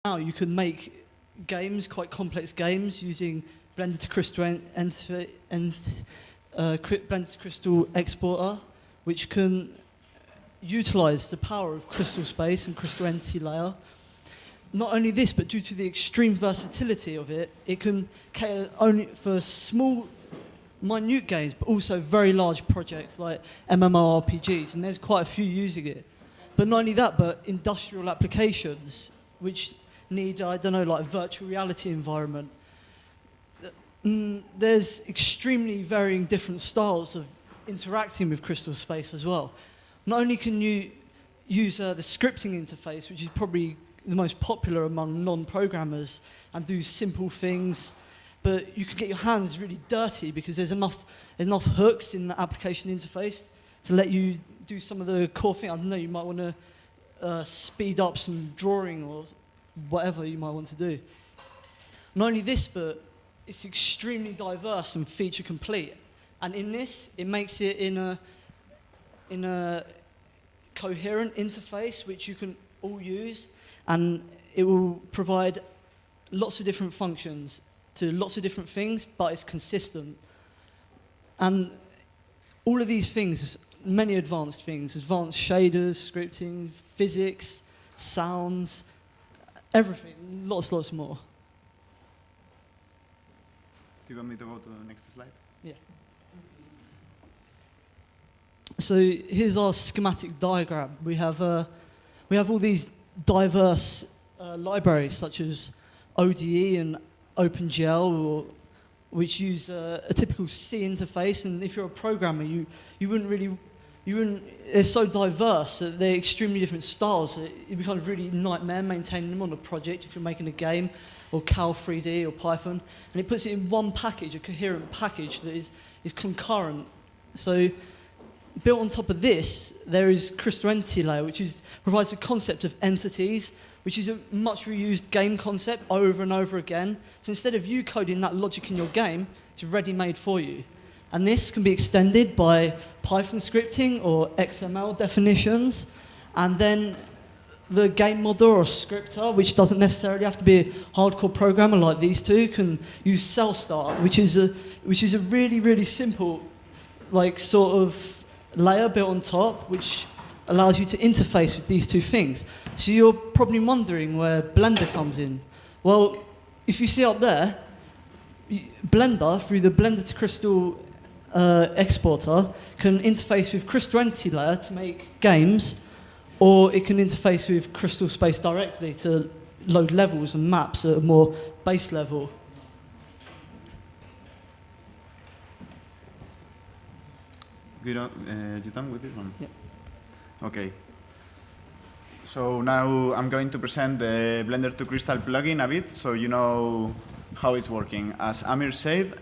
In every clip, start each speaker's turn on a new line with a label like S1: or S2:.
S1: Now you can make games, quite complex games, using Blender to Crystal Blender to Crystal Exporter, which can utilize the power of Crystalspace and Crystal Entity Layer. Not only this, but due to the extreme versatility of it, it can cater only for small, minute games, but also very large projects like MMORPGs, and there's quite a few using it. But not only that, but industrial applications, which need, I don't know, like a virtual reality environment. There's extremely varying different styles of interacting with Crystalspace as well. Not only can you use the scripting interface, which is probably the most popular among non-programmers, and do simple things, but you can get your hands really dirty because there's enough hooks in the application interface to let you do some of the core things. I don't know, you might want to speed up some drawing or whatever you might want to do. Not only this, but it's extremely diverse and feature complete. And in this, it makes it in a coherent interface which you can all use, and it will provide lots of different functions to lots of different things, but it's consistent. And all of these things, many advanced things, advanced shaders, scripting, physics, sounds, everything, lots more.
S2: Do you want me to go to the next slide?
S1: Yeah. So here's our schematic diagram. We have all these diverse libraries such as ODE and OpenGL, which use a typical C interface. And if you're a programmer, you wouldn't. They're so diverse that they're extremely different styles. It becomes really nightmare maintaining them on a project if you're making a game, or Cal 3D or Python. And it puts it in one package, a coherent package that is concurrent. So built on top of this, there is Crystal Entity Layer, which provides a concept of entities, which is a much reused game concept over and over again. So instead of you coding that logic in your game, it's ready-made for you. And this can be extended by Python scripting or XML definitions. And then the game modder or scripter, which doesn't necessarily have to be a hardcore programmer like these two, can use Cell Start, which is a really simple, like, sort of layer built on top, which allows you to interface with these two things. So you're probably wondering where Blender comes in. Well, if you see up there, Blender, through the Blender to Crystal exporter, can interface with Crystal Entity Layer to make games, or it can interface with Crystalspace directly to load levels and maps at a more base level.
S2: You done with this one?
S1: Yeah.
S2: Okay. So now I'm going to present the Blender to Crystal plugin a bit, so you know how it's working. As Amir said,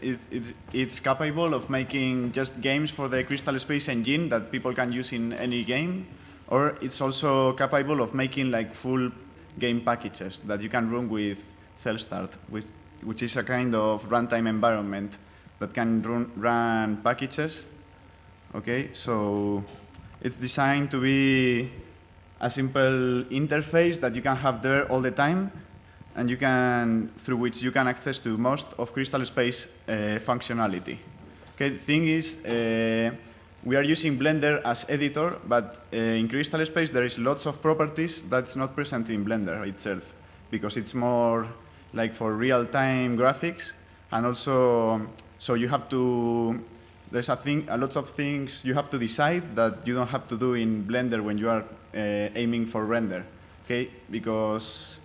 S2: it's capable of making just games for the Crystalspace engine that people can use in any game, or it's also capable of making like full game packages that you can run with Cell Start, which is a kind of runtime environment that can run packages. Okay, so it's designed to be a simple interface that you can have there all the time, and through which you can access to most of Crystalspace functionality. Okay, the thing is, we are using Blender as editor, but in Crystalspace there is lots of properties that's not present in Blender itself, because it's more like for real-time graphics, and also, so you have to, there's a lot of things you have to decide that you don't have to do in Blender when you are aiming for render, okay? Because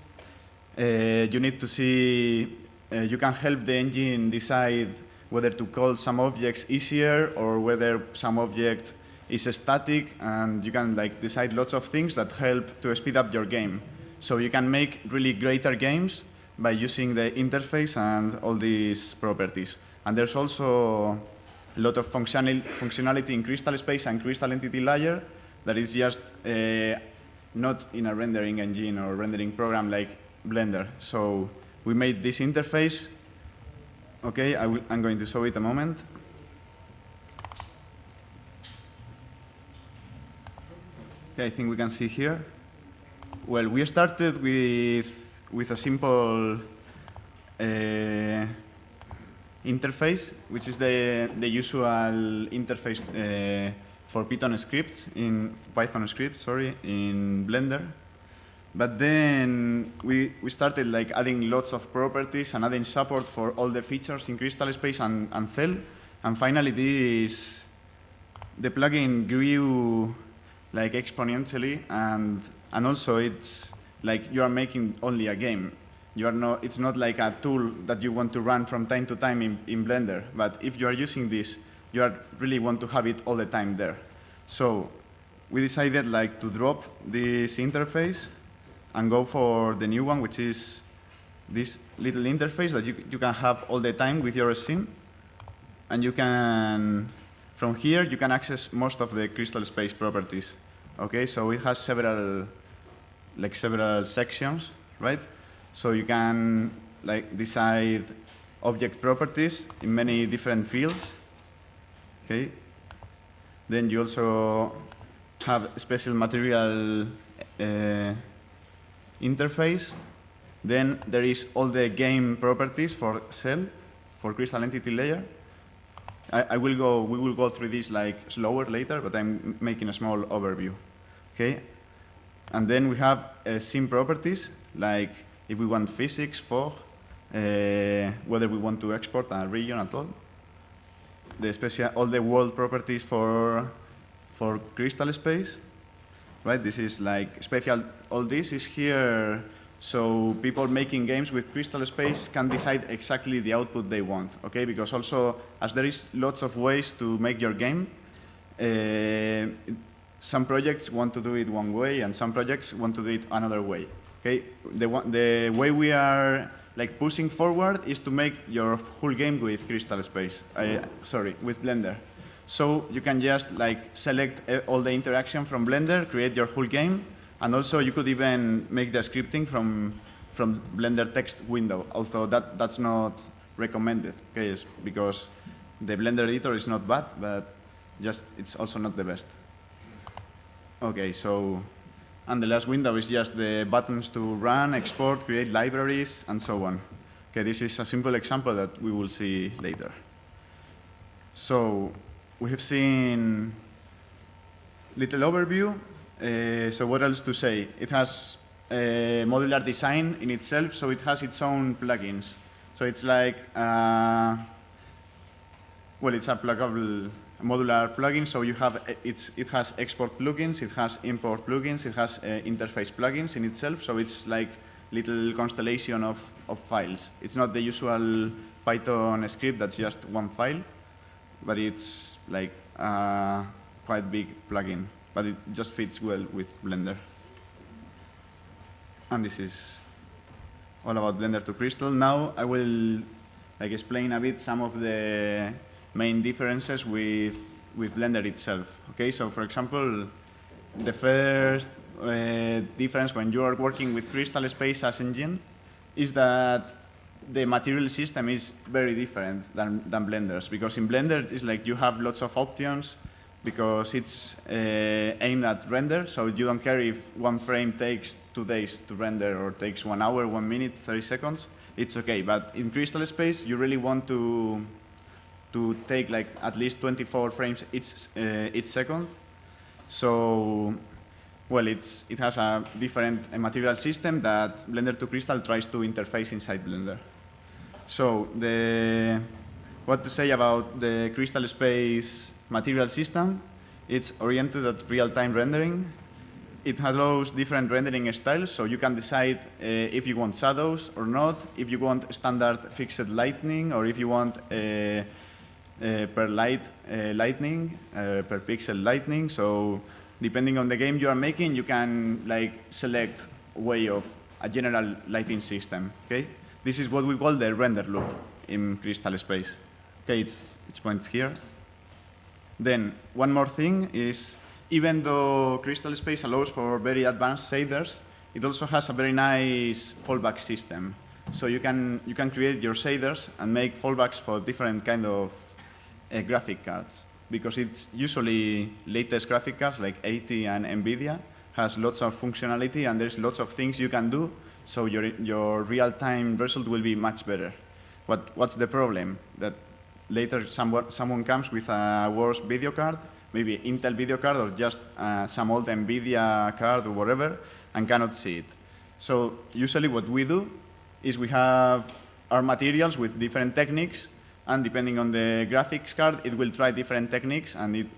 S2: you need to see, you can help the engine decide whether to call some objects easier or whether some object is static, and you can like decide lots of things that help to speed up your game. So you can make really greater games by using the interface and all these properties. And there's also a lot of functionality in Crystalspace and Crystal Entity Layer that is just not in a rendering engine or rendering program like Blender. So we made this interface. Okay, I'm going to show it a moment. Okay, I think we can see here. Well, we started with with a simple interface, which is the usual interface for Python scripts in Blender. But then we started like adding lots of properties and adding support for all the features in Crystalspace and Cell. And finally, the plugin grew like exponentially, and also it's like you are making only a game. It's not like a tool that you want to run from time to time in Blender. But if you are using this, you really want to have it all the time there. So we decided like to drop this interface and go for the new one, which is this little interface that you can have all the time with your scene. And you can, from here, you can access most of the Crystalspace properties. Okay, so it has several sections, right? So you can like decide object properties in many different fields. Okay. Then you also have special material interface. Then there is all the game properties for Cell, for Crystal Entity Layer. We will go through this like slower later, but I'm making a small overview. Okay. And then we have scene properties, like if we want physics, fog, whether we want to export a region at all. All the world properties for Crystalspace, right? This is like special. All this is here, so people making games with Crystalspace can decide exactly the output they want. Okay, because also as there is lots of ways to make your game. Some projects want to do it one way, and some projects want to do it another way. Okay, the way we are like pushing forward is to make your whole game with Crystalspace. With Blender. So you can just like select all the interaction from Blender, create your whole game, and also you could even make the scripting from Blender text window. Although that's not recommended, okay, because the Blender editor is not bad, but it's also not the best. Okay, so, and the last window is just the buttons to run, export, create libraries, and so on. Okay, this is a simple example that we will see later. So, we have seen little overview. So what else to say? It has a modular design in itself, so it has its own plugins. So it's like, it's a pluggable modular plugin, so it has export plugins, it has import plugins, it has interface plugins in itself, so it's like little constellation of files. It's not the usual Python script that's just one file, but it's like a quite big plugin, but it just fits well with Blender. And this is all about Blender to Crystal. Now I will explain a bit some of the main differences with Blender itself. Okay, so for example, the first difference when you are working with Crystalspace as engine is that the material system is very different than Blender's, because in Blender it's like you have lots of options because it's aimed at render, so you don't care if one frame takes 2 days to render or takes 1 hour, 1 minute, 30 seconds, it's okay. But in Crystalspace, you really want to take like at least 24 frames each second. So, well, it has a different material system that Blender to Crystal tries to interface inside Blender. So, what to say about the Crystalspace material system? It's oriented at real-time rendering. It allows different rendering styles, so you can decide if you want shadows or not, if you want standard fixed lighting, or if you want per lightning, per pixel lightning. So depending on the game you are making, you can like select a general lighting system. Okay, this is what we call the render loop in Crystalspace. Okay, it's pointed here. Then one more thing is, even though Crystalspace allows for very advanced shaders, it also has a very nice fallback system. So you can create your shaders and make fallbacks for different kind of graphic cards, because it's usually latest graphic cards like 80 and NVIDIA has lots of functionality, and there's lots of things you can do So your real-time result will be much better. What's the problem? That later someone comes with a worse video card, maybe Intel video card or just some old NVIDIA card or whatever, and cannot see it. So usually what we do is we have our materials with different techniques, and depending on the graphics card, it will try different techniques, and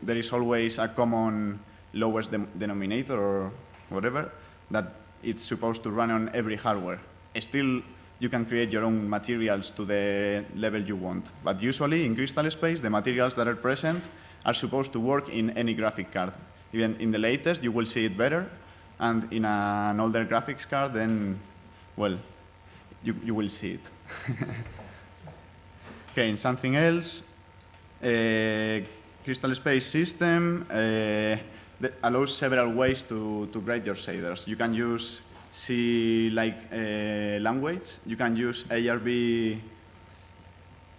S2: there is always a common lowest denominator or whatever that it's supposed to run on every hardware. Still, you can create your own materials to the level you want. But usually in Crystalspace, the materials that are present are supposed to work in any graphic card. Even in the latest, you will see it better. And in an older graphics card, then, well, you will see it. Okay, in something else, Crystalspace system that allows several ways to grade your shaders. You can use C-like language. You can use ARB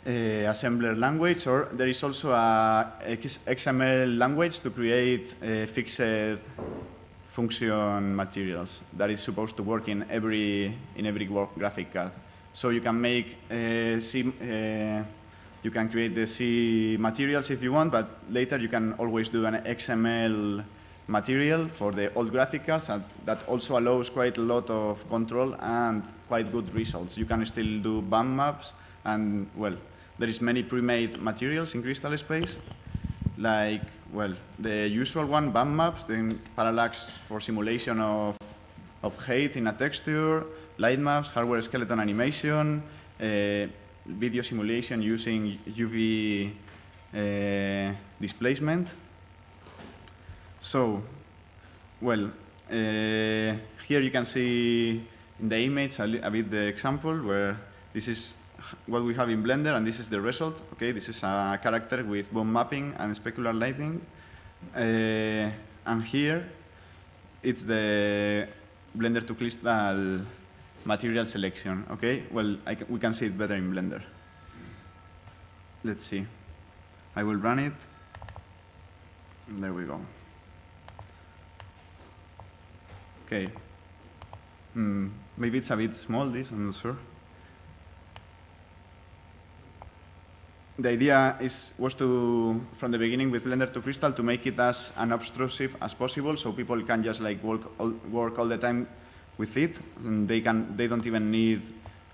S2: assembler language, or there is also a XML language to create fixed function materials that is supposed to work in every graphic card. So you can make you can create the C materials if you want, but later you can always do an XML material for the old graphic cards, and that also allows quite a lot of control and quite good results. You can still do bump maps, and well, there is many pre-made materials in Crystalspace, like, well, the usual one, bump maps, then parallax for simulation of height in a texture, light maps, hardware skeleton animation, video simulation using UV displacement. So, well, here you can see in the image a bit the example where this is what we have in Blender and this is the result. Okay, this is a character with bone mapping and specular lighting. And here it's the Blender to Crystal material selection. Okay, well, we can see it better in Blender. Let's see. I will run it. There we go. Okay. Maybe it's a bit small, this, I'm not sure. The idea was to, from the beginning with Blender to Crystal, to make it as unobtrusive as possible, so people can just like work all the time with it, and they don't even need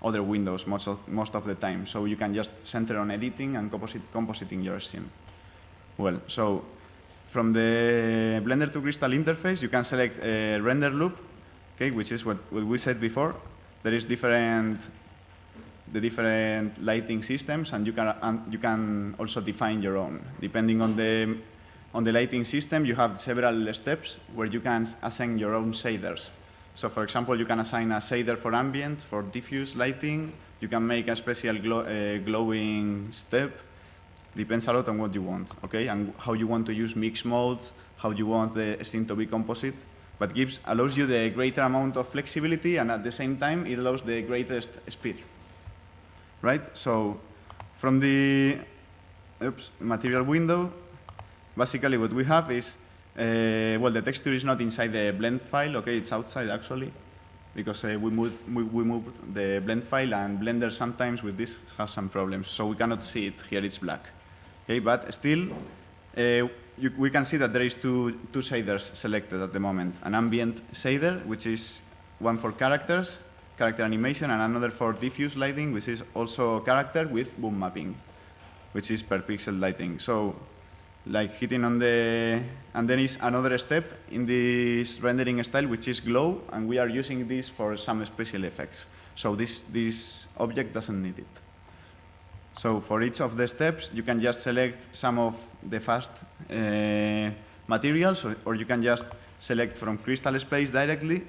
S2: other windows most of the time. So you can just center on editing and compositing your scene. Well, so from the Blender to Crystal interface, you can select a render loop, okay, which is what we said before. There is the different lighting systems, and you can also define your own. Depending on the lighting system, you have several steps where you can assign your own shaders. So, for example, you can assign a shader for ambient, for diffuse lighting. You can make a special glowing step. Depends a lot on what you want, okay, and how you want to use mix modes, how you want the scene to be composite. But allows you the greater amount of flexibility, and at the same time, it allows the greatest speed. Right? So from the material window, basically what we have is, well, the texture is not inside the blend file, okay, it's outside actually, because we moved the blend file, and Blender sometimes with this has some problems, so we cannot see it. Here it's black. Okay, but still, we can see that there is two shaders selected at the moment. An ambient shader, which is one for character animation, and another for diffuse lighting, which is also character with boom mapping, which is per pixel lighting. So, like hitting on and then is another step in this rendering style, which is glow, and we are using this for some special effects. So this object doesn't need it. So for each of the steps, you can just select some of the fast materials, or you can just select from Crystalspace directly.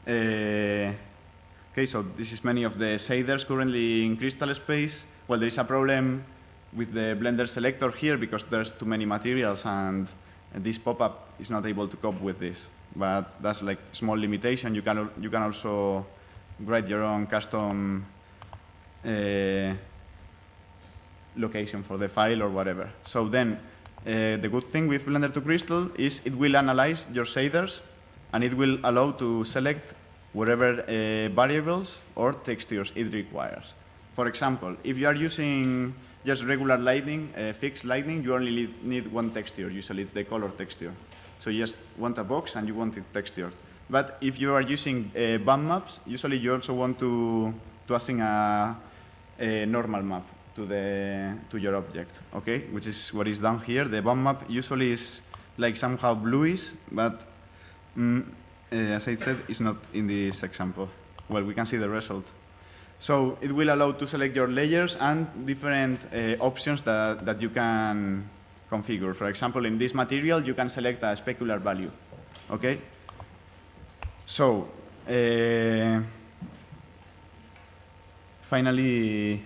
S2: Okay, so this is many of the shaders currently in Crystalspace. Well, there is a problem with the Blender selector here because there's too many materials, and this pop-up is not able to cope with this. But that's like a small limitation. You can also write your own custom location for the file or whatever. So then, the good thing with Blender to Crystal is it will analyze your shaders, and it will allow to select whatever variables or textures it requires. For example, if you are using just regular lighting, fixed lighting, you only need one texture. Usually it's the color texture. So you just want a box and you want it textured. But if you are using bump maps, usually you also want to assign a normal map to your object, okay? Which is what is done here. The bump map usually is like somehow bluish, but as I said, it's not in this example. Well, we can see the result. So it will allow to select your layers and different options that you can configure. For example, in this material, you can select a specular value, okay? So finally,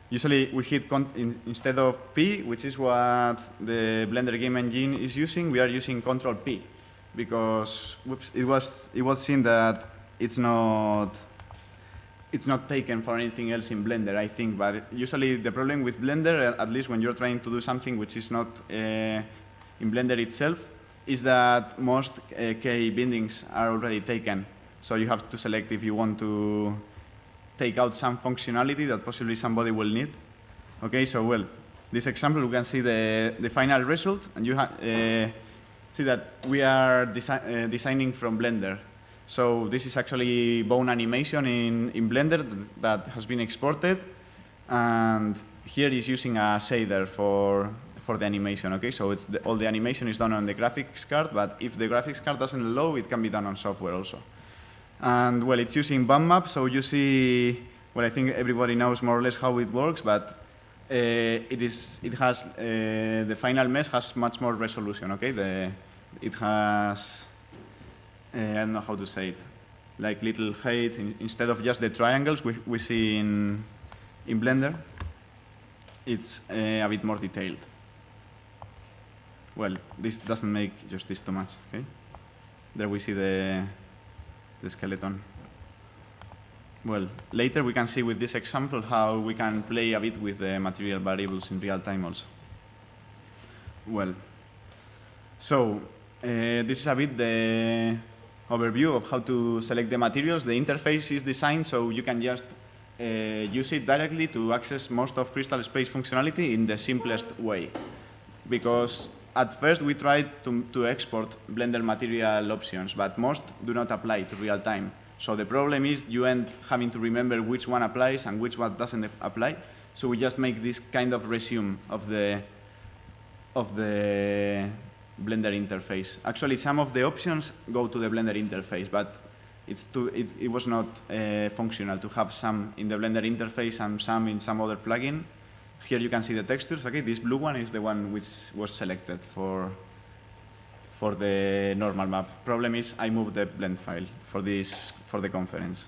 S2: usually we hit instead of P, which is what the Blender game engine is using, we are using Control P, because whoops, it was seen that it's not taken for anything else in Blender, I think. But usually the problem with Blender, at least when you're trying to do something which is not in Blender itself, is that most key bindings are already taken. So you have to select if you want to take out some functionality that possibly somebody will need. Okay, so well, this example, we can see the final result, and you see that we are designing from Blender. So this is actually bone animation in Blender that has been exported, and here is using a shader for the animation. Okay, so all the animation is done on the graphics card, but if the graphics card doesn't allow, it can be done on software also. And well, it's using bump map, so you see, well, I think everybody knows more or less how it works, but the final mesh has much more resolution. Okay, it has. I don't know how to say it, like little height, instead of just the triangles we see in Blender, it's a bit more detailed. Well, this doesn't make justice too much, okay? There we see the skeleton. Well, later we can see with this example how we can play a bit with the material variables in real time also. Well, so this is a bit the overview of how to select the materials. The interface is designed so you can just use it directly to access most of Crystalspace functionality in the simplest way. Because at first we tried to export Blender material options, but most do not apply to real time. So the problem is you end having to remember which one applies and which one doesn't apply. So we just make this kind of resume of the Blender interface. Actually, some of the options go to the Blender interface, but it was not functional to have some in the Blender interface and some in some other plugin. Here you can see the textures. Okay, this blue one is the one which was selected for the normal map. Problem is I moved the blend file for the conference.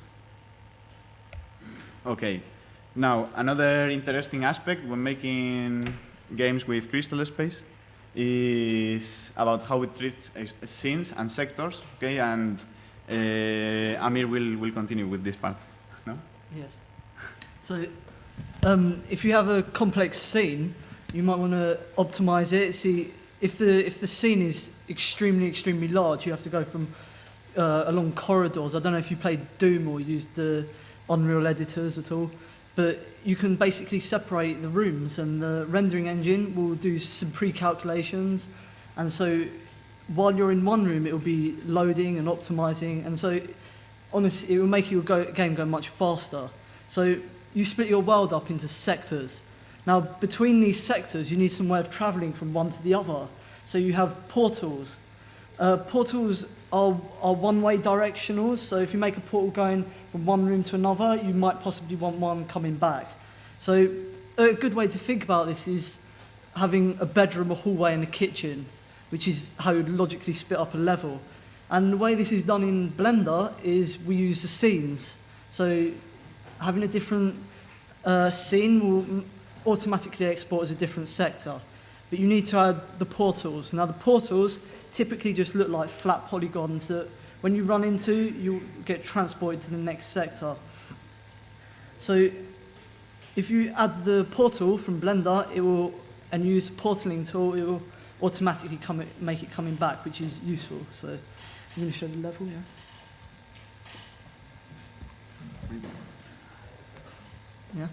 S2: Okay, now another interesting aspect when making games with Crystalspace is about how it treats scenes and sectors. Okay, and Amir will continue with this part. No?
S1: Yes. So if you have a complex scene, you might want to optimize it. See, if the scene is extremely large, you have to go from along corridors. I don't know if you played Doom or used the Unreal editors at all, but you can basically separate the rooms, and the rendering engine will do some pre-calculations, and so while you're in one room, it will be loading and optimizing, and so honestly, it will make your game go much faster. So you split your world up into sectors. Now, between these sectors, you need some way of traveling from one to the other. So you have portals. Portals are one-way directionals, so if you make a portal going from one room to another, you might possibly want one coming back. So a good way to think about this is having a bedroom, a hallway, and a kitchen, which is how you'd logically split up a level. And the way this is done in Blender is we use the scenes. So having a different scene will automatically export as a different sector. But you need to add the portals. Now the portals typically just look like flat polygons that when you run into, you get transported to the next sector. So if you add the portal from Blender, and use the portaling tool, it will automatically make it coming back, which is useful. So I'm going to show the level, yeah. Yeah.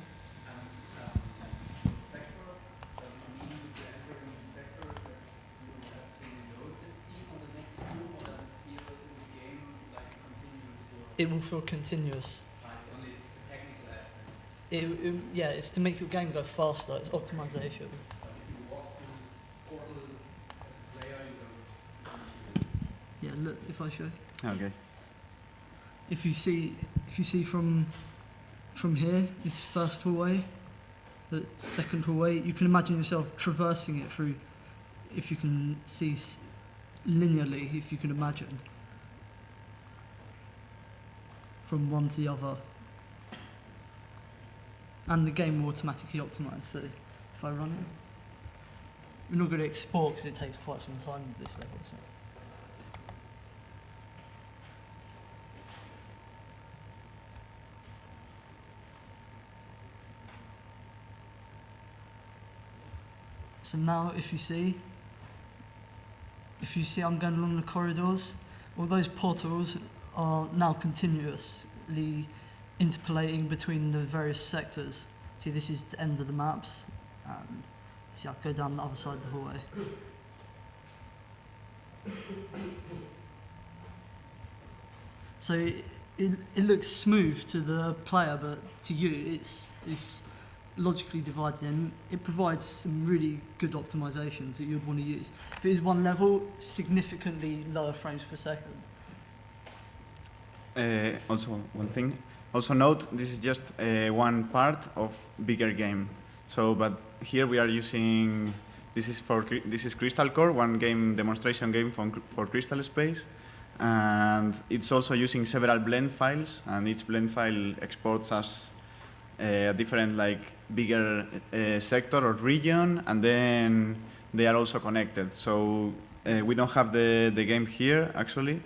S1: It will feel continuous. Yeah, it's to make your game go faster. It's optimization. Yeah, look, if I show.
S2: Okay.
S1: If you see from here, this first hallway, the second hallway, you can imagine yourself traversing it through. If you can see linearly, if you can imagine, from one to the other. And the game will automatically optimise, so if I run it, we're not going to export because it takes quite some time at this level. So now if you see I'm going along the corridors, all those portals are now continuously interpolating between the various sectors. See, this is the end of the maps, and see, I go down the other side of the hallway. So it looks smooth to the player, but to you, it's logically divided in. It provides some really good optimizations that you'd want to use. If it is one level, significantly lower frames per second.
S2: Also, one thing. Also note, this is just one part of bigger game. So, but here we are using, this is Crystal Core, one game demonstration game for Crystalspace, and it's also using several blend files, and each blend file exports as a different, like, bigger sector or region, and then they are also connected. So we don't have the game here actually,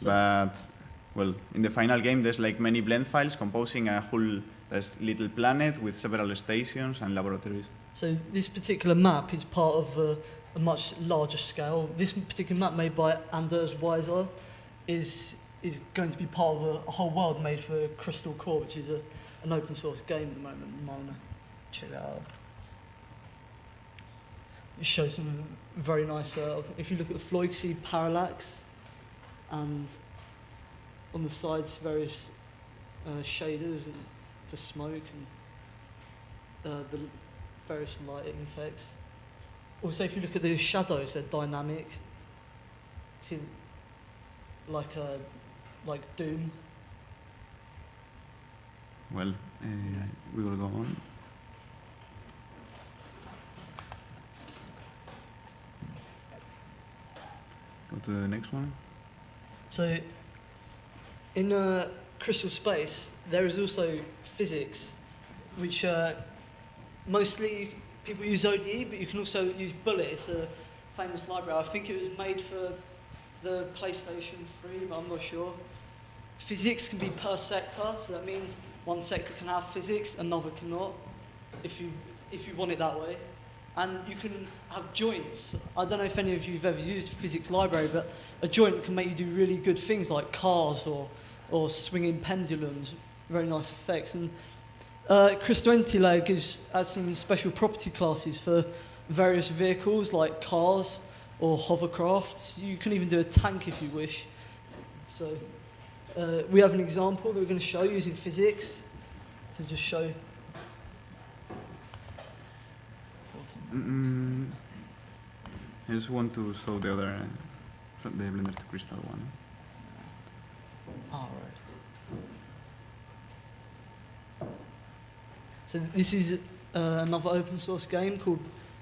S2: but well, in the final game, there's like many blend files composing a whole little planet with several stations and laboratories.
S1: So this particular map is part of a much larger scale. This particular map made by Anders Weiser is going to be part of a whole world made for Crystal Core, which is an open source game at the moment. You might want to check that out. It shows some very nice, if you look at the floor, you can see parallax, and on the sides various shaders and for smoke and the various lighting effects. Also, if you look at the shadows, they're dynamic. See, like Doom.
S2: Well, we will go on. Go to the next one.
S1: So, in Crystalspace, there is also physics, which mostly people use ODE, but you can also use Bullet. It's a famous library. I think it was made for the PlayStation 3, but I'm not sure. Physics can be per sector, so that means one sector can have physics, another cannot, if you want it that way. And you can have joints. I don't know if any of you have ever used a physics library, but a joint can make you do really good things like cars or swinging pendulums, very nice effects. And Crystal Entity Layer adds some special property classes for various vehicles like cars or hovercrafts. You can even do a tank if you wish. So we have an example that we're going to show using physics to just show.
S2: I just want to show the other, the Blender to Crystal one.
S1: All right. So this is another open source game called,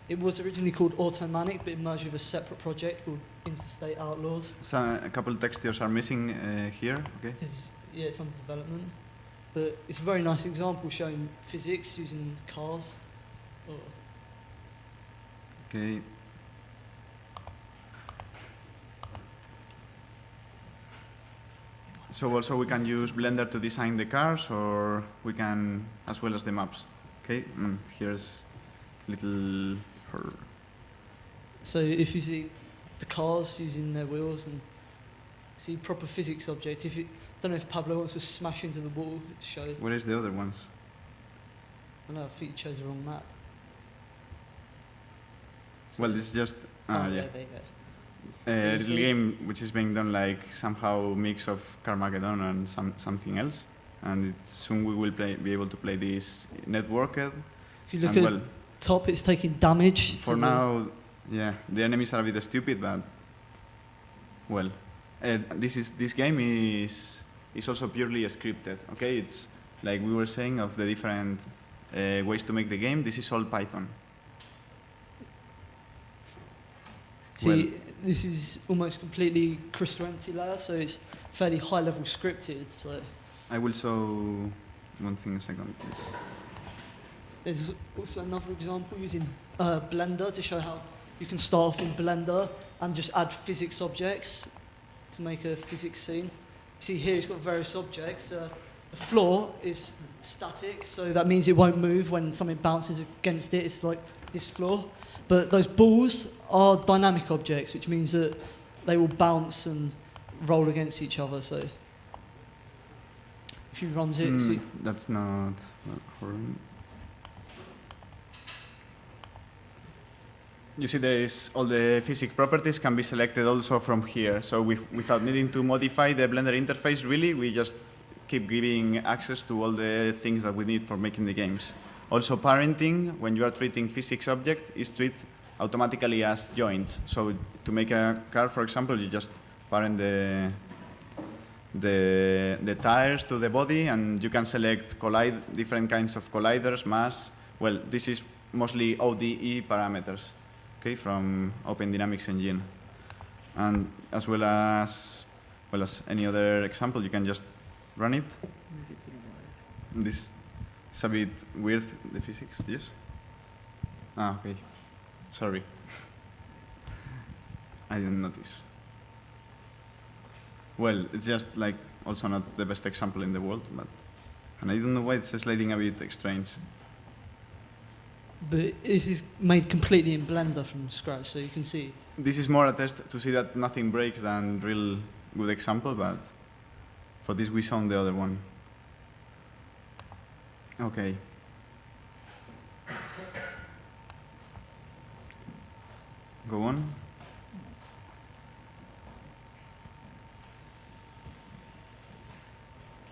S1: it was originally called Automanic, but it merged with a separate project called Interstate Outlaws.
S2: So a couple textures are missing here, okay?
S1: Yeah, it's under development. But it's a very nice example showing physics using cars.
S2: Okay. So also we can use Blender to design the cars, or we can, as well as the maps. Okay, here's little.
S1: So if you see the cars using their wheels and see proper physics object, don't know if Pablo wants to smash into the wall to show.
S2: Where is the other ones?
S1: I know, I think you chose the wrong map. So
S2: Well, this is just yeah.
S1: there you go.
S2: A
S1: So
S2: little game which is being done like somehow mix of Carmageddon and something else, and soon we will be able to play this networked.
S1: If you look
S2: and
S1: at
S2: well,
S1: top, it's taking damage.
S2: for now, yeah, the enemies are a bit stupid, but well, this game is also purely scripted. Okay, it's like we were saying of the different ways to make the game. This is all Python.
S1: See, this is almost completely crystal empty layer, so it's fairly high level scripted. So
S2: I will show one thing a second, please.
S1: there's also another example using Blender to show how you can start off in Blender and just add physics objects to make a physics scene. See here, it's got various objects. The floor is static, so that means it won't move when something bounces against it. It's like this floor. But those balls are dynamic objects, which means that they will bounce and roll against each other. So if you run it, see,
S2: That's not horrible. You see, there is all the physics properties can be selected also from here. So without needing to modify the Blender interface, really, we just keep giving access to all the things that we need for making the games. Also, parenting, when you are treating physics objects, is treated automatically as joints. So to make a car, for example, you just parent the tires to the body, and you can select different kinds of colliders, mass. Well, this is mostly ODE parameters, okay, from Open Dynamics Engine. And as well as any other example, you can just run it. This is a bit weird, the physics, yes? Ah, okay. Sorry. I didn't notice. Well, it's just like also not the best example in the world, and I don't know why it's sliding a bit strange.
S1: but this is made completely in Blender from scratch, so you can see.
S2: This is more a test to see that nothing breaks than real good example, but for this we saw the other one. Okay. Go on.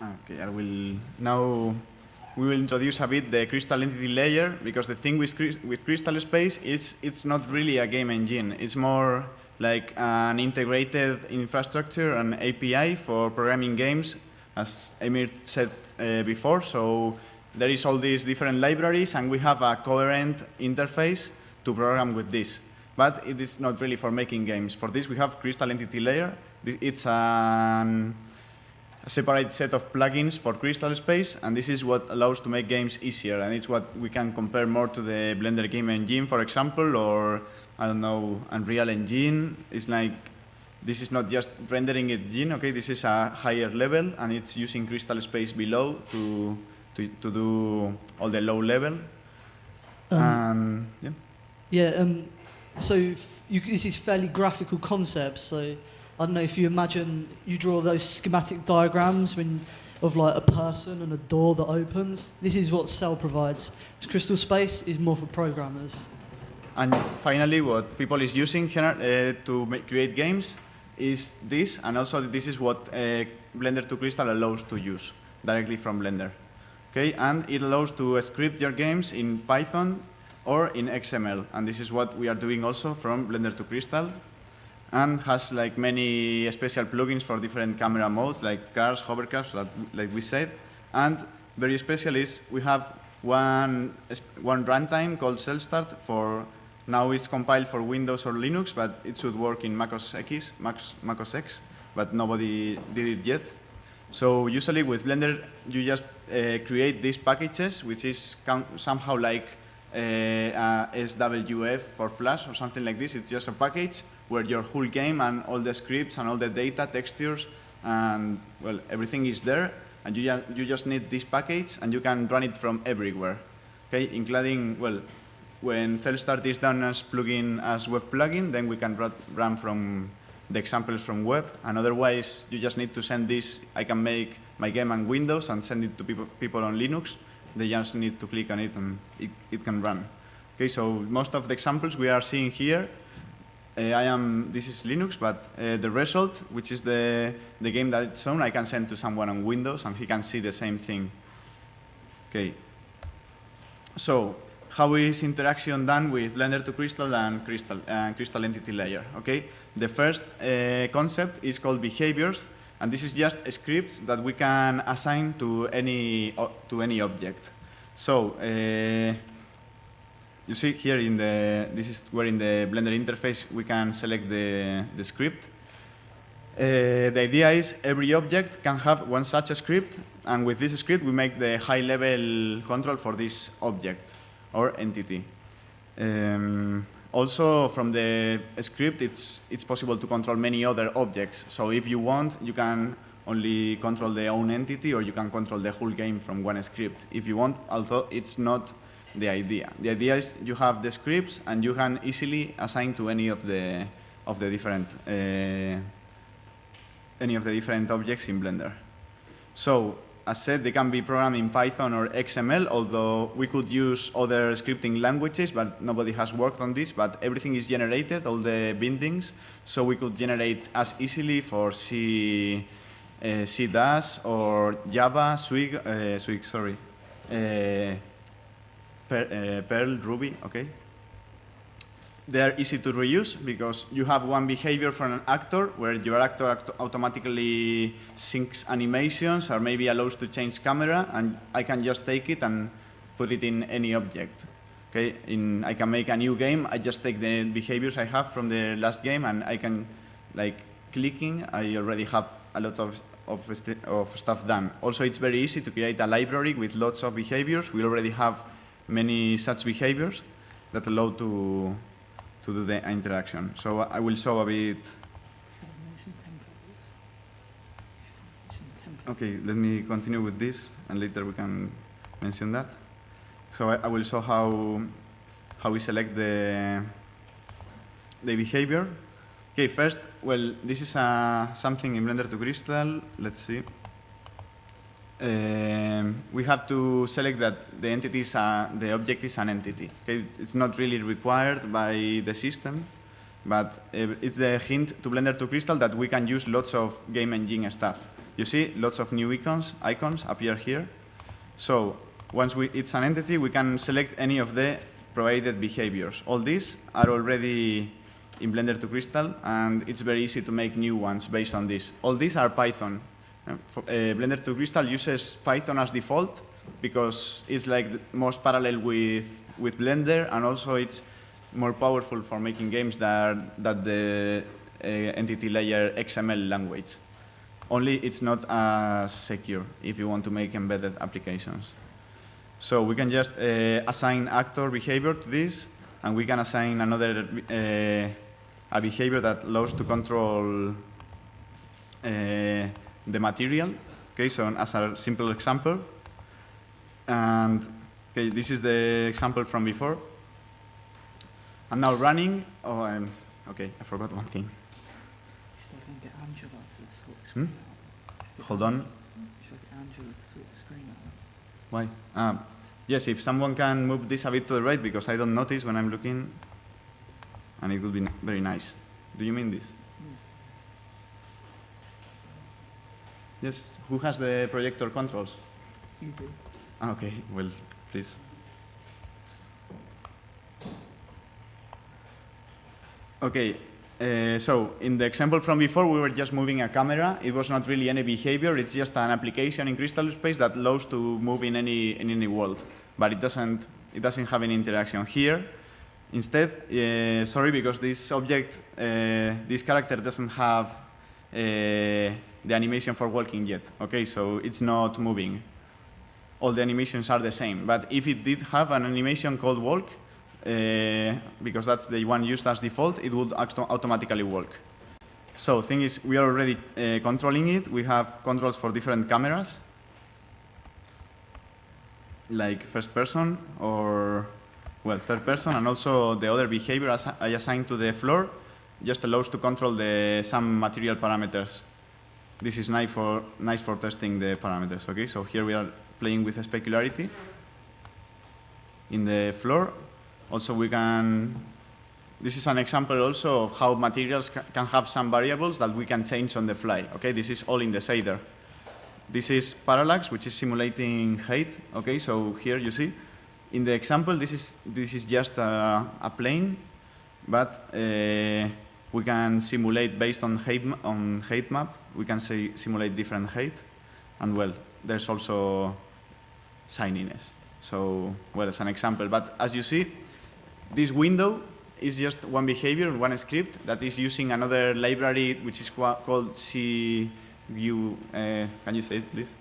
S2: Okay, now we will introduce a bit the Crystal Entity layer, because the thing with Crystalspace is it's not really a game engine. It's more like an integrated infrastructure, an API for programming games, as Amir said before. So there is all these different libraries, and we have a coherent interface to program with this. But it is not really for making games. For this, we have Crystal Entity Layer. It's a separate set of plugins for Crystalspace, and this is what allows to make games easier. And it's what we can compare more to the Blender game engine, for example, or I don't know, Unreal Engine. It's like this is not just rendering engine. Okay, this is a higher level, and it's using Crystalspace below to do all the low level. And yeah.
S1: Yeah, so this is fairly graphical concepts. So I don't know if you imagine you draw those schematic diagrams of like a person and a door that opens. This is what Cell provides. Crystalspace is more for programmers.
S2: And finally, what people is using here to create games is this, and also this is what Blender to Crystal allows to use directly from Blender. Okay, and it allows to script your games in Python or in XML, and this is what we are doing also from Blender to Crystal, and has like many special plugins for different camera modes, like cars, hovercars, like we said. And very special is we have one runtime called Cell Start. For now, it's compiled for Windows or Linux, but it should work in Mac OS X, but nobody did it yet. So usually with Blender, you just create these packages, which is somehow like SWF for Flash or something like this. It's just a package where your whole game and all the scripts and all the data, textures, and well, everything is there. And you just need this package, and you can run it from everywhere. Okay, including, well, when Cell Start is done as web plugin, then we can run from the examples from web, and otherwise you just need to send this. I can make my game on Windows and send it to people on Linux. They just need to click on it and it can run. Okay, so most of the examples we are seeing here, this is Linux, but the result, which is the game that it's shown, I can send to someone on Windows and he can see the same thing. Okay, so how is interaction done with Blender to Crystal and Crystal Entity Layer? Okay, the first concept is called behaviors, and this is just scripts that we can assign to any object. So you see here this is where in the Blender interface we can select the script. The idea is every object can have one such a script, and with this script we make the high-level control for this object or entity. Also, from the script, it's possible to control many other objects. So if you want, you can only control the own entity, or you can control the whole game from one script. If you want, although it's not the idea. The idea is you have the scripts, and you can easily assign to any of the different objects in Blender. So, as said, they can be programmed in Python or XML, although we could use other scripting languages, but nobody has worked on this. But everything is generated, all the bindings, so we could generate as easily for C, C-Dash or Java, Perl, Ruby, okay? They are easy to reuse because you have one behavior for an actor where your actor automatically syncs animations or maybe allows to change camera, and I can just take it and put it in any object. Okay, I can make a new game. I just take the behaviors I have from the last game, and I can, like clicking, I already have a lot of stuff done. Also, it's very easy to create a library with lots of behaviors. We already have many such behaviors that allow to do the interaction. So I will show a bit. Okay, let me continue with this, and later we can mention that. So I will show how we select the behavior. Okay, first, well, this is something in Blender to Crystal. Let's see. We have to select that the object is an entity. Okay? It's not really required by the system, but it's the hint to Blender to Crystal that we can use lots of game engine stuff. You see, lots of new icons appear here. So once it's an entity, we can select any of the provided behaviors. All these are already in Blender to Crystal, and it's very easy to make new ones based on this. All these are Python. Blender to Crystal uses Python as default because it's like the most parallel with Blender, and also it's more powerful for making games than the entity layer XML language. Only it's not as secure if you want to make embedded applications. So we can just assign actor behavior to this, and we can assign another a behavior that allows to control the material. Okay, so as a simple example, and okay, this is the example from before. I'm now running. Oh, okay, I forgot one thing. Hold on. Why? Yes, if someone can move this a bit to the right, because I don't notice when I'm looking, and it would be very nice. Do you mean this? Yes, who has the projector controls?
S1: You do.
S2: Okay, well, please. Okay, so in the example from before, we were just moving a camera. It was not really any behavior. It's just an application in Crystalspace that allows to move in any world, but it doesn't have any interaction here. Instead, sorry, because this object, this character doesn't have the animation for walking yet. Okay, so it's not moving. All the animations are the same. But if it did have an animation called walk, because that's the one used as default, it would automatically walk. So thing is, we are already controlling it. We have controls for different cameras, like first person or, well, third person, and also the other behavior I assigned to the floor just allows to control some material parameters. This is nice for testing the parameters. Okay, so here we are playing with specularity in the floor. Also, this is an example also of how materials can have some variables that we can change on the fly. Okay, this is all in the shader. This is parallax, which is simulating height. Okay, so here you see, in the example, this is just a plane, but we can simulate based on height map. We can simulate different height, and well, there's also shininess. So, well, as an example, but as you see, this window is just one behavior, one script that is using another library which is called CView. Can you say it, please?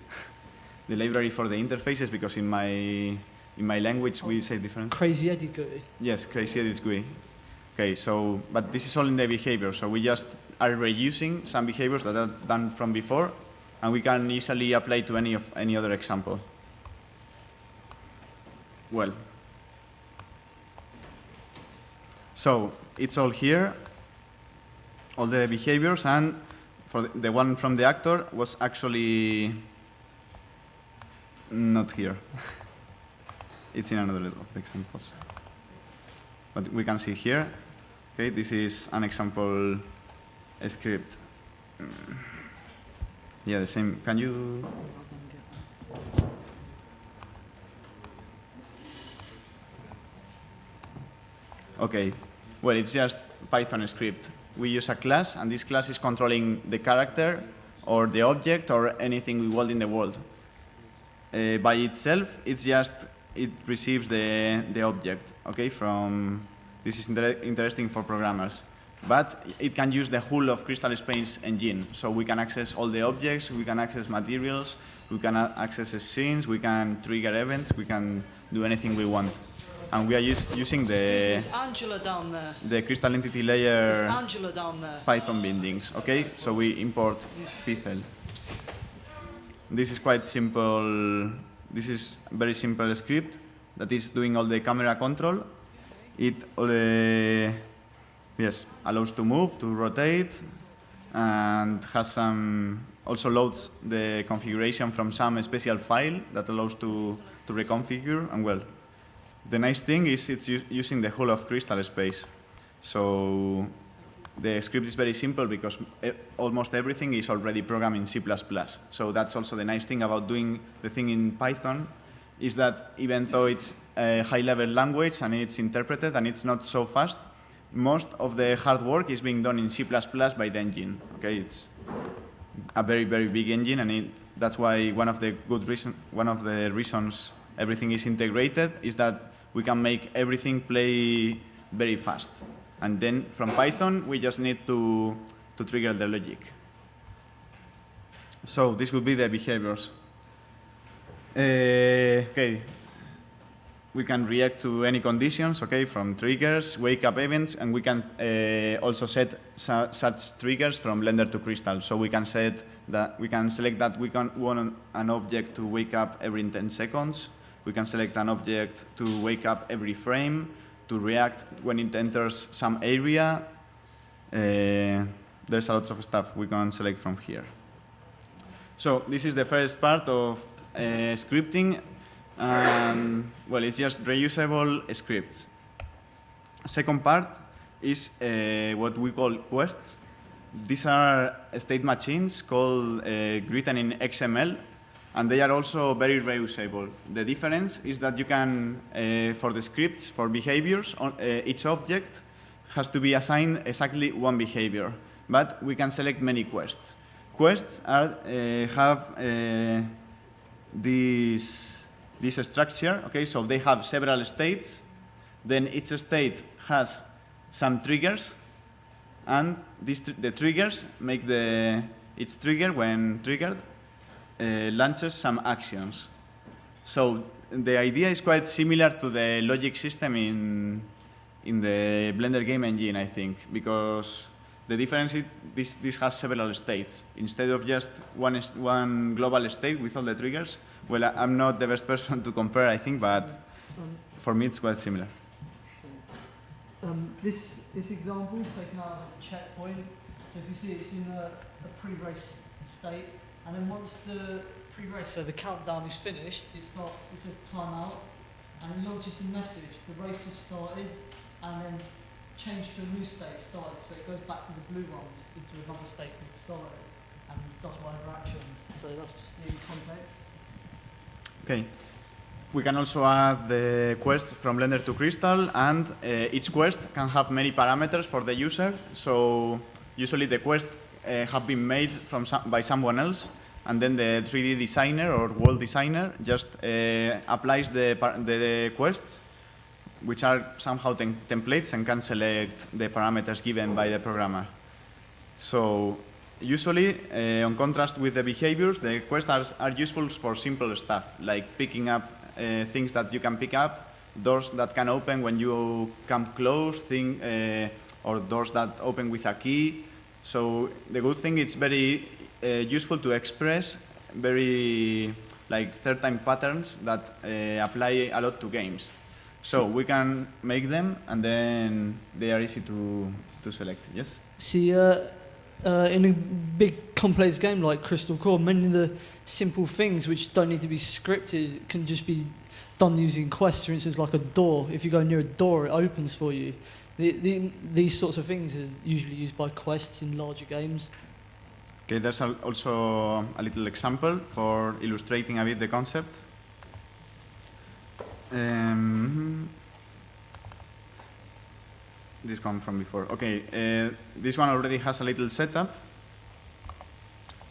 S2: The library for the interfaces, because in my language we say different.
S1: Crazy Eddie GUI.
S2: Yes, Crazy Eddie GUI. Okay, so but this is all in the behavior, so we just are reusing some behaviors that are done from before, and we can easily apply to any other example. Well. So it's all here, all the behaviors, and for the one from the actor was actually not here. It's in another of the examples. But we can see here, okay, this is an example script. Yeah, the same. Can you? Okay. Well, it's just Python script. We use a class, and this class is controlling the character or the object or anything we want in the world. By itself, it receives the object, okay, this is interesting for programmers. But it can use the whole of Crystalspace engine. So we can access all the objects, we can access materials, we can access scenes, we can trigger events, we can do anything we want. And we are using
S1: Is Angela down there?
S2: the crystal entity layer
S1: Is Angela down there?
S2: Python bindings. Okay, so we import PFL. This is quite simple. This is a very simple script that is doing all the camera control. It allows to move, to rotate, and has also loads the configuration from some special file that allows to reconfigure. And well, the nice thing is it's using the whole of Crystalspace. So the script is very simple because almost everything is already programmed in C++. So that's also the nice thing about doing the thing in Python, is that even though it's a high-level language and it's interpreted and it's not so fast, most of the hard work is being done in C++ by the engine. Okay, it's a very, very big engine, and that's why one of the reasons everything is integrated is that we can make everything play very fast. And then from Python, we just need to trigger the logic. So this would be the behaviors. Okay, we can react to any conditions, okay, from triggers, wake-up events, and we can also set such triggers from Blender to Crystal. So we can select that we want an object to wake up every 10 seconds. We can select an object to wake up every frame, to react when it enters some area. There's a lot of stuff we can select from here. So this is the first part of scripting. Well, it's just reusable scripts. Second part is what we call quests. These are state machines called written in XML, and they are also very reusable. The difference is that you can, for the scripts, for behaviors, each object has to be assigned exactly one behavior, but we can select many quests. Quests have this structure, okay, so they have several states, then each state has some triggers, and the triggers make each trigger, when triggered, launches some actions. So the idea is quite similar to the logic system in the Blender game engine, I think, because the difference is this has several states. Instead of just one global state with all the triggers, well, I'm not the best person to compare, I think, but for me it's quite similar.
S1: This example is taken out of a checkpoint. So if you see, it's in a pre-race state, and then once the pre-race, so the countdown is finished, it says timeout, and it launches a message. The race has started, and then changed to a new state started. So it goes back to the blue ones into another state called started, and does whatever actions. So that's just the context.
S2: Okay. We can also add the quests from Blender to Crystal, and each quest can have many parameters for the user. So usually the quests have been made by someone else, and then the 3D designer or world designer just applies the quests, which are somehow templates and can select the parameters given by the programmer. So usually, on contrast with the behaviors, the quests are useful for simple stuff, like picking up things that you can pick up, doors that can open when you come close, or doors that open with a key. So the good thing, it's very useful to express very third-time patterns that apply a lot to games. So we can make them, and then they are easy to select. Yes?
S1: See, in a big complex game like Crystal Core, many of the simple things which don't need to be scripted can just be done using quests. For instance, like a door. If you go near a door, it opens for you. These sorts of things are usually used by quests in larger games.
S2: Okay, there's also a little example for illustrating a bit the concept. This one from before. Okay, this one already has a little setup.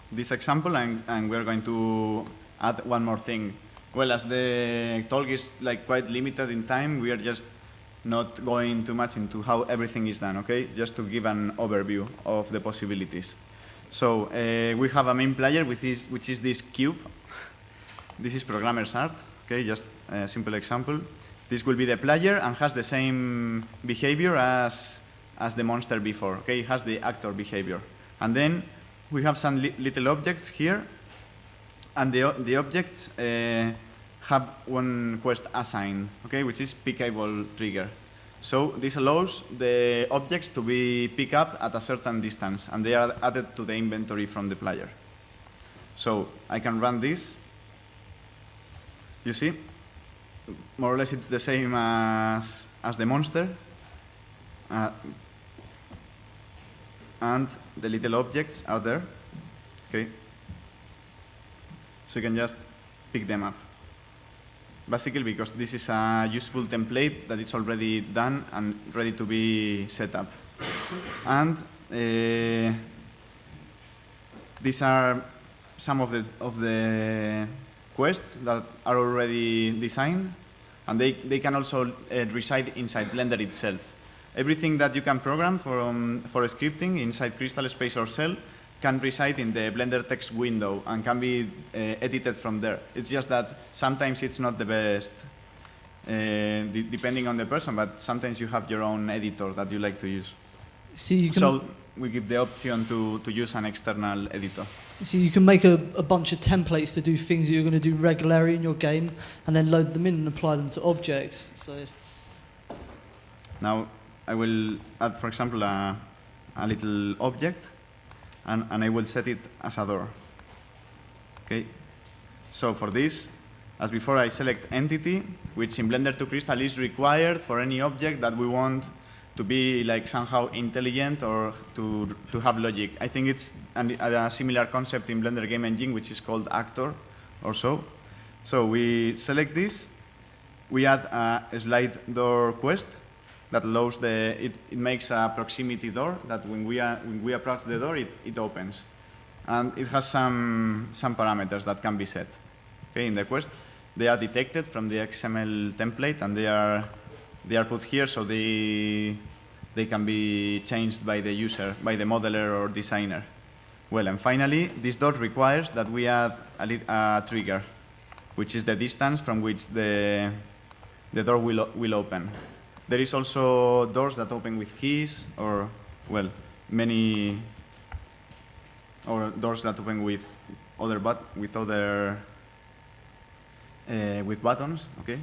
S2: This example, and we're going to add one more thing. Well, as the talk is quite limited in time, we are just not going too much into how everything is done. Okay, just to give an overview of the possibilities. So we have a main player which is this cube. This is programmer's art. Okay, just a simple example. This will be the player and has the same behavior as the monster before. Okay, it has the actor behavior. And then we have some little objects here, and the objects have one quest assigned, okay, which is pickable trigger. So this allows the objects to be picked up at a certain distance, and they are added to the inventory from the player. So I can run this. You see, more or less it's the same as the monster. And the little objects are there, okay? So you can just pick them up. Basically because this is a useful template that is already done and ready to be set up. And these are some of the quests that are already designed, and they can also reside inside Blender itself. Everything that you can program for scripting inside Crystalspace or Cell can reside in the Blender text window and can be edited from there. It's just that sometimes it's not the best, depending on the person, but sometimes you have your own editor that you like to use. So we give the option to use an external editor.
S1: So you can make a bunch of templates to do things that you're going to do regularly in your game, and then load them in and apply them to objects. So
S2: now I will add, for example, a little object, and I will set it as a door. Okay. So for this, as before, I select entity, which in Blender to Crystal is required for any object that we want to be somehow intelligent or to have logic. I think it's a similar concept in Blender Game Engine, which is called actor or so. So we select this, we add a slide door quest that allows it makes a proximity door that when we approach the door, it opens. And it has some parameters that can be set. Okay, in the quest, they are detected from the XML template, and they are put here so they can be changed by the user, by the modeler or designer. Well, and finally, this door requires that we add a trigger, which is the distance from which the door will open. There is also doors that open with keys, or well, or doors that open with buttons. Okay.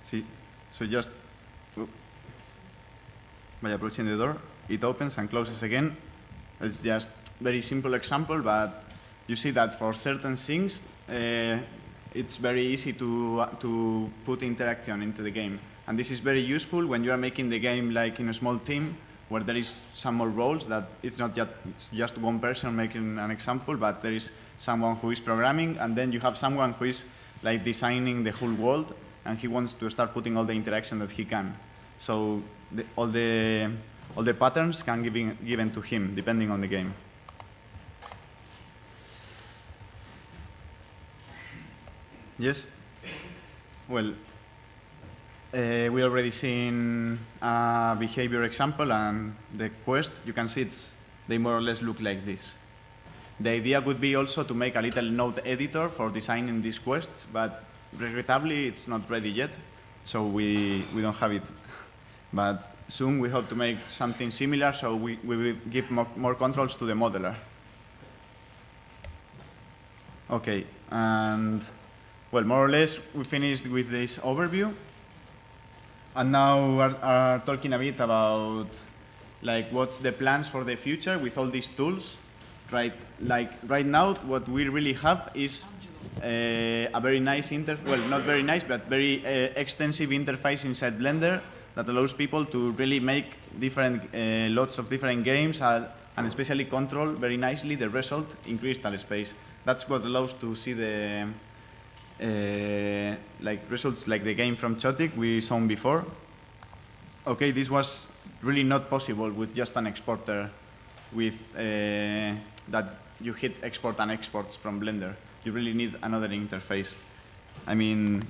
S2: See, So just by approaching the door, it opens and closes again. It's just very simple example, but you see that for certain things, it's very easy to put interaction into the game. And this is very useful when you are making the game like in a small team, where there is some more roles, that it's not just one person making an example, but there is someone who is programming, and then you have someone who is like designing the whole world, and he wants to start putting all the interaction that he can. So all the patterns can be given to him, depending on the game. Yes? Well, we already seen a behavior example, and the quest, you can see they more or less look like this. The idea would be also to make a little node editor for designing these quests, but regrettably it's not ready yet, so we don't have it. But soon we hope to make something similar, so we will give more controls to the modeler. Okay, and well, more or less we finished with this overview. And now we are talking a bit about like what's the plans for the future with all these tools. Right now, what we really have is a very nice well, not very nice, but very extensive interface inside Blender that allows people to really make different lots of different games and especially control very nicely the result in Crystalspace. That's what allows to see the like results like the game from Chotic we saw before. Okay, this was really not possible with just an exporter with that you hit export and exports from Blender. You really need another interface. I mean,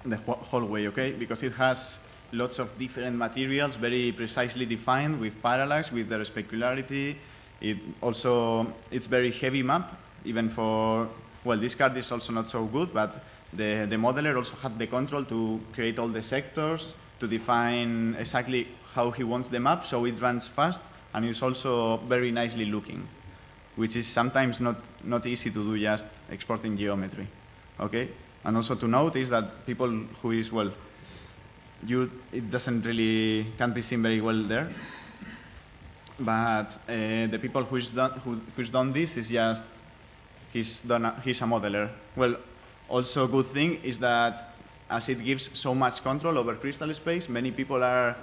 S2: the whole way, okay? Because it has lots of different materials, very precisely defined with parallax, with their specularity. It's very heavy map, even for, well, this card is also not so good, but the modeler also had the control to create all the sectors, to define exactly how he wants the map, so it runs fast, and it's also very nicely looking, which is sometimes not easy to do just exporting geometry, okay? And also to note is that people who is, well, it doesn't really, can't be seen very well there, but the people who's done this is just, he's a modeler. Well, also a good thing is that as it gives so much control over Crystalspace, many people are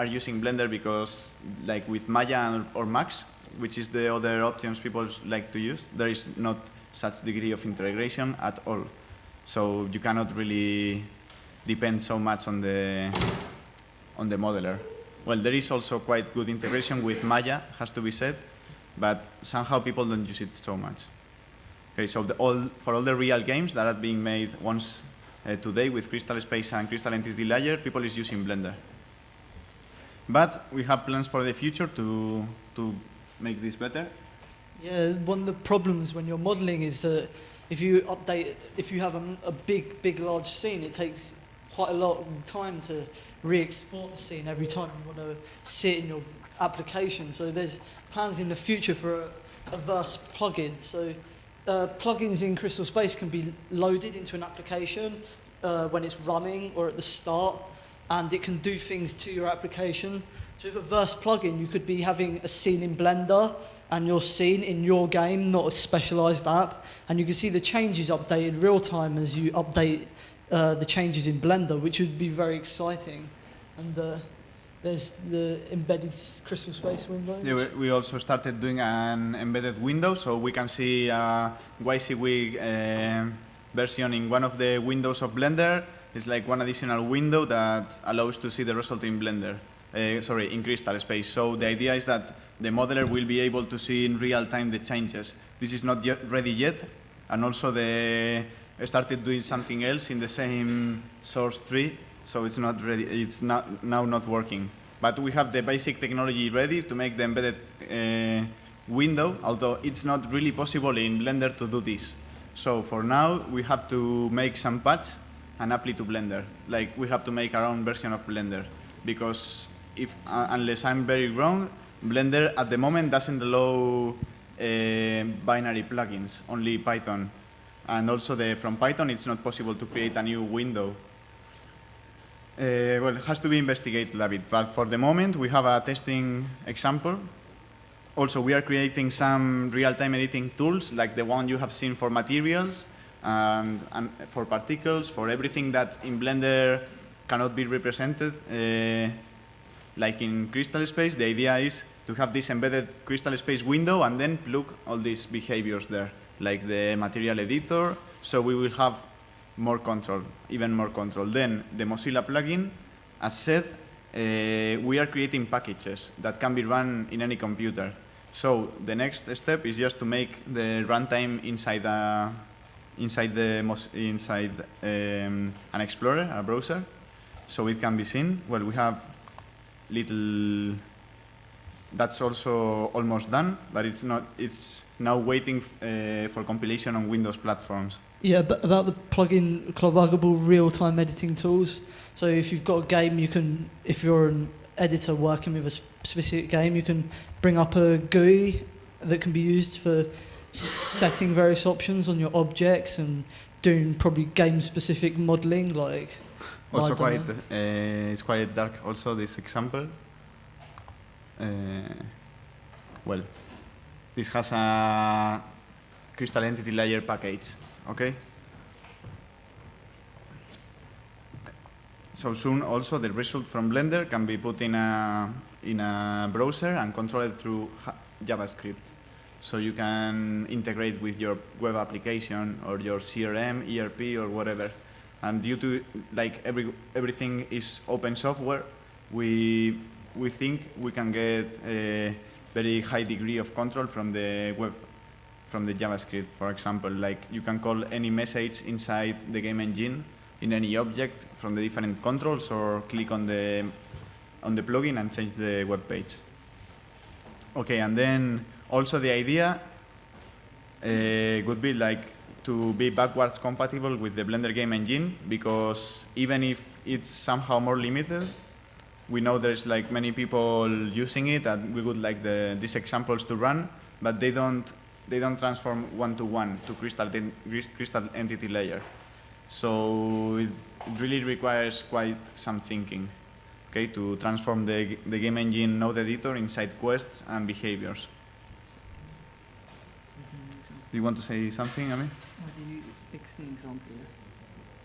S2: using Blender because, like with Maya or Max, which is the other options people like to use, there is not such degree of integration at all. So you cannot really depend so much on the modeler. Well, there is also quite good integration with Maya, has to be said, but somehow people don't use it so much. Okay, so for all the real games that are being made once today with Crystalspace and Crystal Entity Layer, people is using Blender. But we have plans for the future to make this better.
S1: Yeah, one of the problems when you're modeling is that if you have a big, large scene, it takes quite a lot of time to re-export the scene every time you want to see it in your application. So there's plans in the future for a verse plugin. So plugins in Crystalspace can be loaded into an application when it's running or at the start, and it can do things to your application. So with a verse plugin, you could be having a scene in Blender and your scene in your game, not a specialized app, and you can see the changes updated real time as you update the changes in Blender, which would be very exciting. And there's the embedded Crystalspace window.
S2: Yeah, we also started doing an embedded window, so we can see a WYSIWYG version in one of the windows of Blender. It's like one additional window that allows to see the result in Blender. In Crystalspace. So the idea is that the modeler will be able to see in real time the changes. This is not yet ready yet, and also they started doing something else in the same source tree, so it's not ready. It's now not working. But we have the basic technology ready to make the embedded window, although it's not really possible in Blender to do this. So for now, we have to make some patch and apply to Blender. Like we have to make our own version of Blender, because unless I'm very wrong, Blender at the moment doesn't allow binary plugins, only Python. And also from Python, it's not possible to create a new window. Well, it has to be investigated a bit, but for the moment we have a testing example. Also, we are creating some real-time editing tools, like the one you have seen for materials and for particles, for everything that in Blender cannot be represented. Like in Crystalspace, the idea is to have this embedded Crystalspace window and then plug all these behaviors there, like the material editor, so we will have more control, even more control. Then the Mozilla plugin, as said, we are creating packages that can be run in any computer. So the next step is just to make the runtime inside an explorer, a browser, so it can be seen. Well, we have little. That's also almost done, but it's not. It's now waiting for compilation on Windows platforms.
S1: Yeah, but about the plugin pluggable real-time editing tools. So if you've got a game, you can, if you're an editor working with a specific game, you can bring up a GUI that can be used for setting various options on your objects and doing probably game-specific modeling, like.
S2: Also, it's quite dark. Also, this example. Well, this has a crystal entity layer package. Okay. So soon, also the result from Blender can be put in a browser and controlled through JavaScript. So you can integrate with your web application or your CRM, ERP, or whatever. And due to like everything is open software, we think we can get a very high degree of control from the web, from the JavaScript. For example, like you can call any message inside the game engine in any object from the different controls, or click on the plugin and change the web page. Okay, and then also the idea would be like to be backwards compatible with the Blender game engine, because even if it's somehow more limited, we know there's like many people using it, and we would like these examples to run, but they don't transform one-to-one to crystal entity layer. So it really requires quite some thinking, okay, to transform the game engine node editor inside quests and behaviors. Do you want to say something, Amir?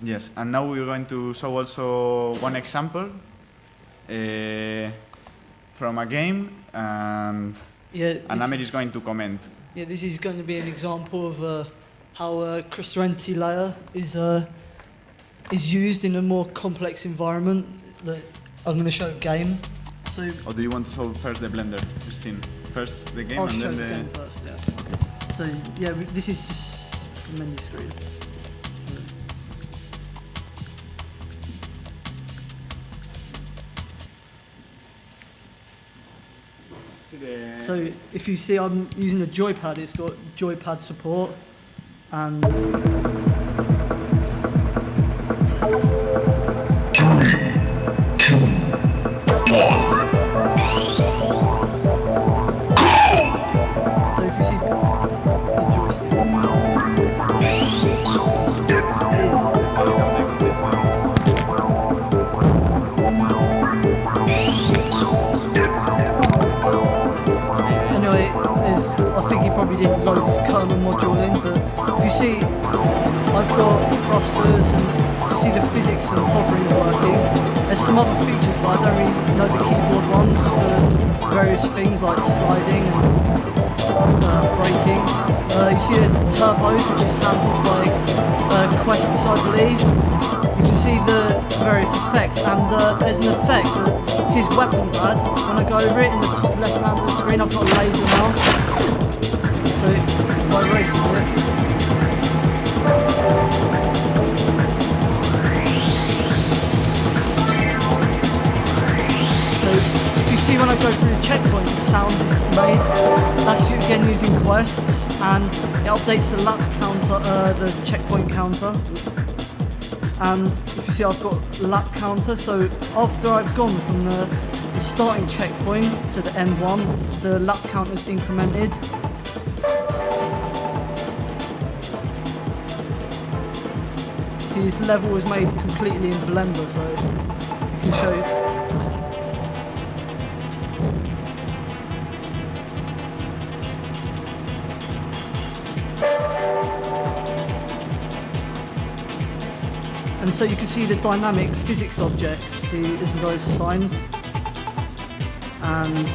S2: Yes, and now we're going to show also one example from a game, and Amir is going to comment.
S1: Yeah, this is going to be an example of how a crystal entity layer is used in a more complex environment. I'm going to show a game. So.
S2: Or do you want to show first the Blender scene? First the game,
S1: I'll
S2: and
S1: show
S2: then
S1: the game first. Yeah. Okay. So yeah, this is just a menu screen. So if you see, I'm using a joypad. It's got joypad support, and so if you see the joysticks, I think he probably didn't load his kernel module in, but if you see, I've got thrusters, and you can see the physics and hovering working. There's some other features, but I don't really know the keyboard ones for various things like sliding and braking. You see there's turbos, which is handled by quests, I believe. You can see the various effects, and there's an effect that is weapon pad. When I go over it in the top left hand of the screen, I've got a laser now. So if I race it, so if you see when I go through the checkpoint, the sound is made. That's again using quests, and it updates the lap counter, the checkpoint counter. And if you see, I've got lap counter, so after I've gone from the starting checkpoint to the end one, the lap counter is incremented. See, this level was made completely in Blender, so can show you. And so you can see the dynamic physics objects. See, this is those signs. And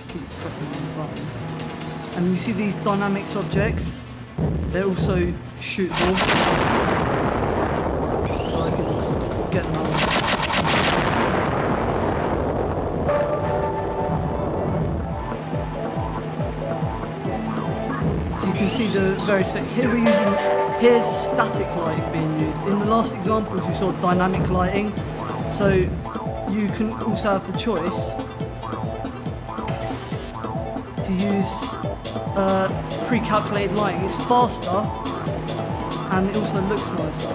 S1: keep pressing the buttons. And you see these dynamics objects, they're also shootable. So I can get them out. So you can see the various things. Here's static lighting being used. In the last examples you saw dynamic lighting. So you can also have the choice to use pre-calculated lighting. It's faster and it also looks nicer.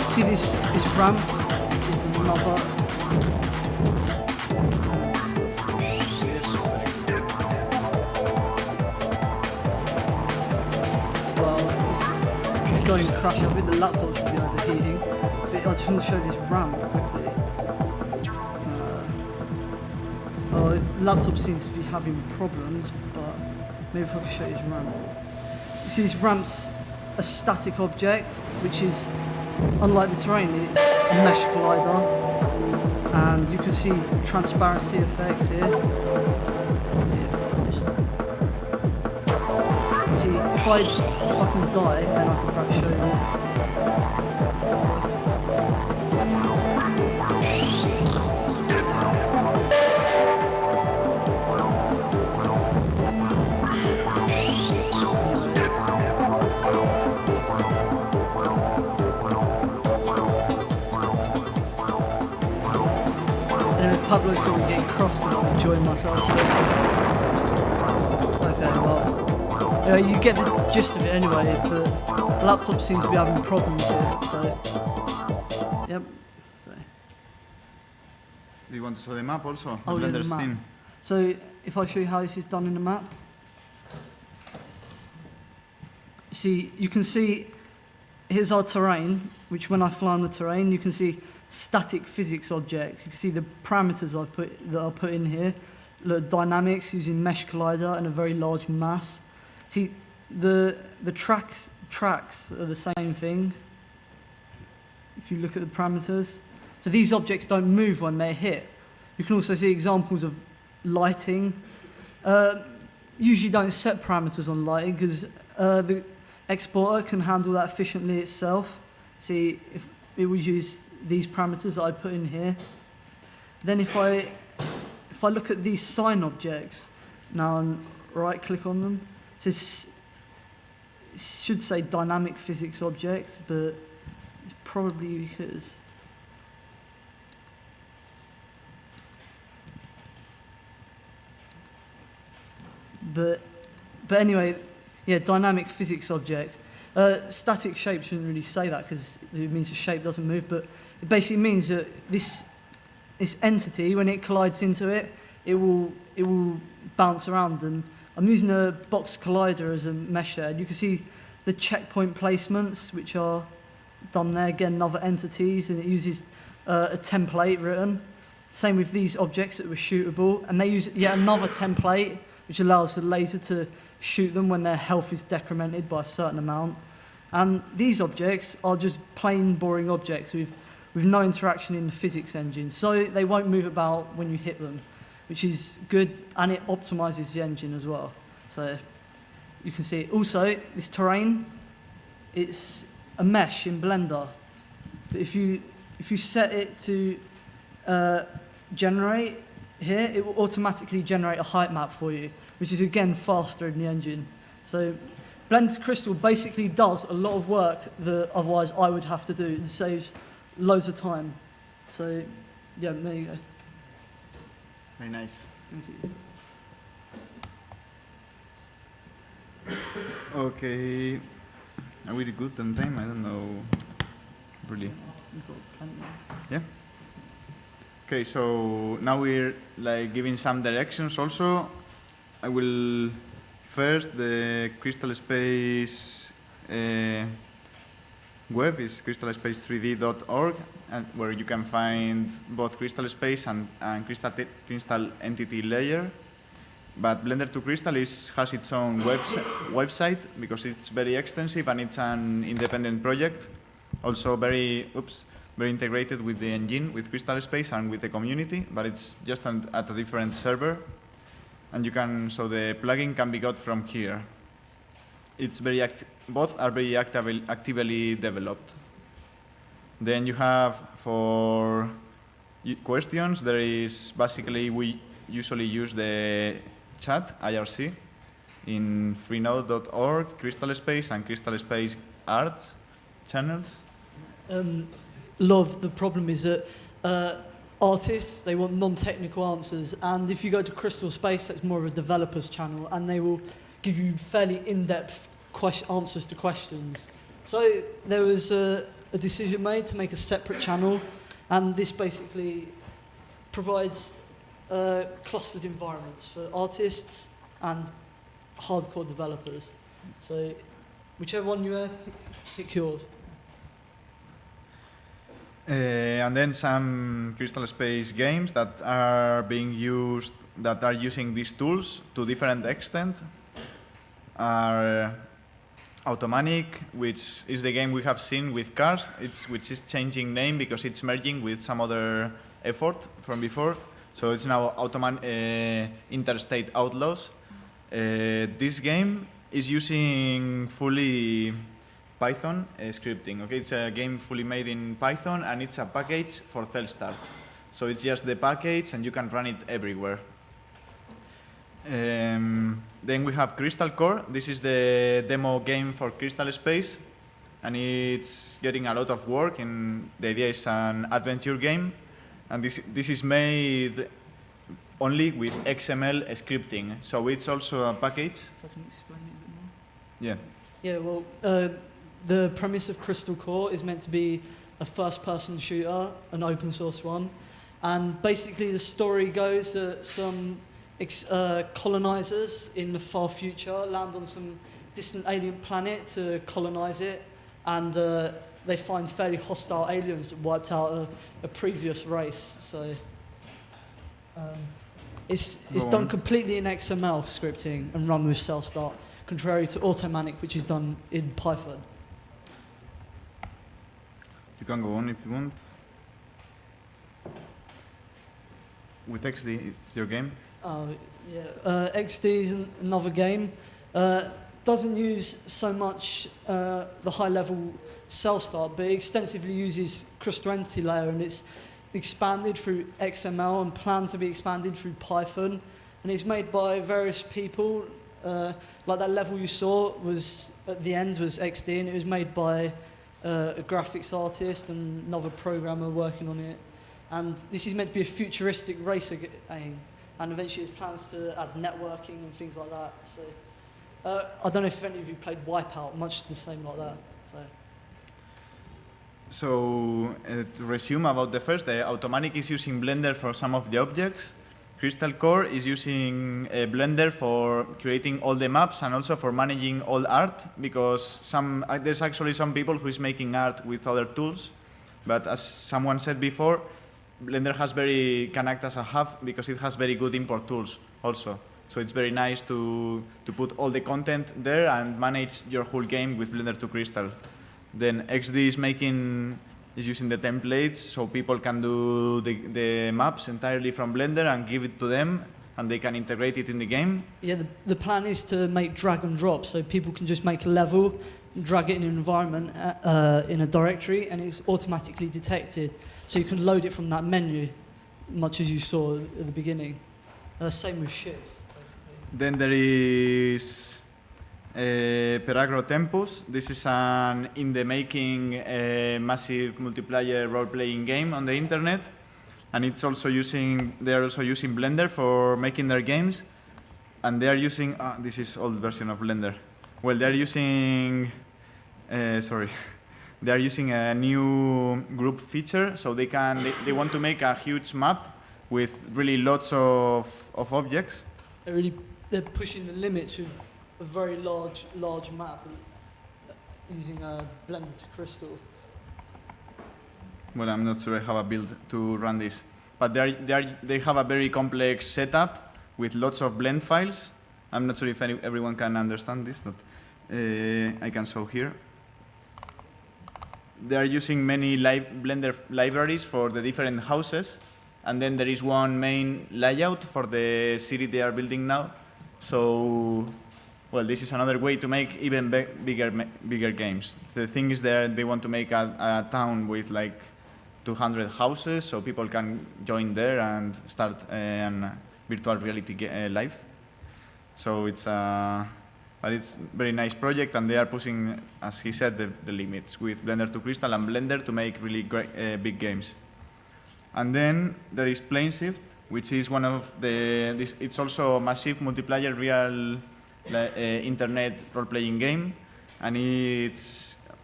S1: See this ramp is another. Well, it's going to crash. I think the laptop should be overheating. But I just want to show this ramp quickly. Laptop seems to be having problems, but maybe if I can show you this ramp. You see, this ramp's a static object, which is, unlike the terrain, it's a mesh collider, and you can see transparency effects here. See, if I can die, then I can perhaps show you. Pablo's probably getting cross because I'm enjoying myself. Okay, well, you get the gist of it anyway, but the laptop seems to be having problems here, so, yep. So.
S2: Do you want to show the map also?
S1: Oh, yeah, the map.
S2: Theme?
S1: So, if I show you how this is done in the map. See, you can see, here's our terrain, which when I fly on the terrain, you can see static physics objects. You can see the parameters that I put in here. Look, dynamics using mesh collider and a very large mass. See, the tracks are the same things. If you look at the parameters, so these objects don't move when they're hit. You can also see examples of lighting. Usually don't set parameters on lighting because the exporter can handle that efficiently itself. See, if it will use these parameters that I put in here. Then if I look at these sign objects, now and right click on them, it should say dynamic physics object, but it's probably because but anyway, yeah, dynamic physics object. Static shape shouldn't really say that because it means the shape doesn't move, but it basically means that this entity, when it collides into it, it will bounce around. And I'm using a box collider as a mesh there. You can see the checkpoint placements, which are done there. Again, another entities, and it uses a template written. Same with these objects that were shootable, and they use yet another template, which allows the laser to shoot them when their health is decremented by a certain amount. And these objects are just plain boring objects with no interaction in the physics engine, so they won't move about when you hit them. which is good, and it optimizes the engine as well. So you can see also this terrain, it's a mesh in Blender. But if you set it to generate here, it will automatically generate a height map for you, which is again faster in the engine. So Blender Crystal basically does a lot of work that otherwise I would have to do. It saves loads of time. So yeah, there you go.
S2: Very nice.
S1: Thank you.
S2: Okay. Are we good on time? I don't know. Really.
S1: You've got plenty.
S2: Yeah. Okay, so now we're like giving some directions also. I will first the Crystalspace web is crystalspace3d.org, and where you can find both Crystalspace and Crystal Entity Layer. But Blender to Crystal has its own website because it's very extensive and it's an independent project. Also very integrated with the engine, with Crystalspace and with the community, but it's just at a different server. And you can, so the plugin can be got from here. It's very both are very actively developed. Then you have for questions, there is basically, we usually use the chat, IRC, in freenode.org, Crystalspace and Crystalspace Arts channels.
S1: A lot of the problem is that artists, they want non-technical answers, and if you go to Crystalspace, that's more of a developer's channel, and they will give you fairly in-depth answers to questions. So there was a decision made to make a separate channel, and this basically provides clustered environments for artists and hardcore developers. So whichever one you have, pick yours.
S2: And then some Crystalspace games that are being used, that are using these tools to different extent, are Automanic, which is the game we have seen with cars, which is changing name because it's merging with some other effort from before. So it's now Interstate Outlaws. This game is using fully Python scripting. Okay, it's a game fully made in Python, and it's a package for Cellstart. So it's just the package, and you can run it everywhere. Then we have Crystal Core. This is the demo game for Crystalspace, and it's getting a lot of work. And the idea is an adventure game, and this is made only with XML scripting. So it's also a package.
S1: If I can explain it a bit more.
S2: Yeah.
S1: Yeah, well, the premise of Crystal Core is meant to be a first-person shooter, an open source one. And basically the story goes that some colonizers in the far future land on some distant alien planet to colonize it, and they find fairly hostile aliens that wiped out a previous race. So it's done completely in XML scripting and run with Cellstart, contrary to Automanic, which is done in Python.
S2: You can go on if you want. With XD, it's your game?
S1: Yeah. XD is another game. Doesn't use so much the high-level Cellstart, but it extensively uses Crystal Entity Layer, and it's expanded through XML and planned to be expanded through Python. And it's made by various people. Like that level you saw was at the end was XD, and it was made by a graphics artist and another programmer working on it. And this is meant to be a futuristic racer game, and eventually there's plans to add networking and things like that. So I don't know if any of you played Wipeout, much the same like that.
S2: So to resume about the first, the Automanic is using Blender for some of the objects. Crystal Core is using Blender for creating all the maps and also for managing all art, because there's actually some people who is making art with other tools, but as someone said before, Blender can act as a hub because it has very good import tools also. So it's very nice to put all the content there and manage your whole game with Blender to Crystal. Then XD is making is using the templates, so people can do the maps entirely from Blender and give it to them, and they can integrate it in the game.
S1: Yeah, the plan is to make drag and drop, so people can just make a level, drag it in an environment in a directory, and it's automatically detected. So you can load it from that menu, much as you saw at the beginning. Same with ships, basically.
S2: Then there is Peragro Tempus. This is an in-the-making massive multiplayer role-playing game on the internet, and it's also they are also using Blender for making their games, and they are using this is old version of Blender. Well, they are using they are using a new group feature, so they want to make a huge map with really lots of objects.
S1: They're pushing the limits with a very large map using Blender to Crystal.
S2: Well, I'm not sure I have a build to run this, but they have a very complex setup with lots of blend files. I'm not sure if everyone can understand this, but I can show here. They are using many Blender libraries for the different houses, and then there is one main layout for the city they are building now. So, well, this is another way to make even bigger games. The thing is that they want to make a town with like 200 houses, so people can join there and start a virtual reality life. So it's a very nice project, and they are pushing, as he said, the limits with Blender to Crystal and Blender to make really great big games. And then there is Planeshift, which is one of it's also a massive multiplayer real internet role-playing game, and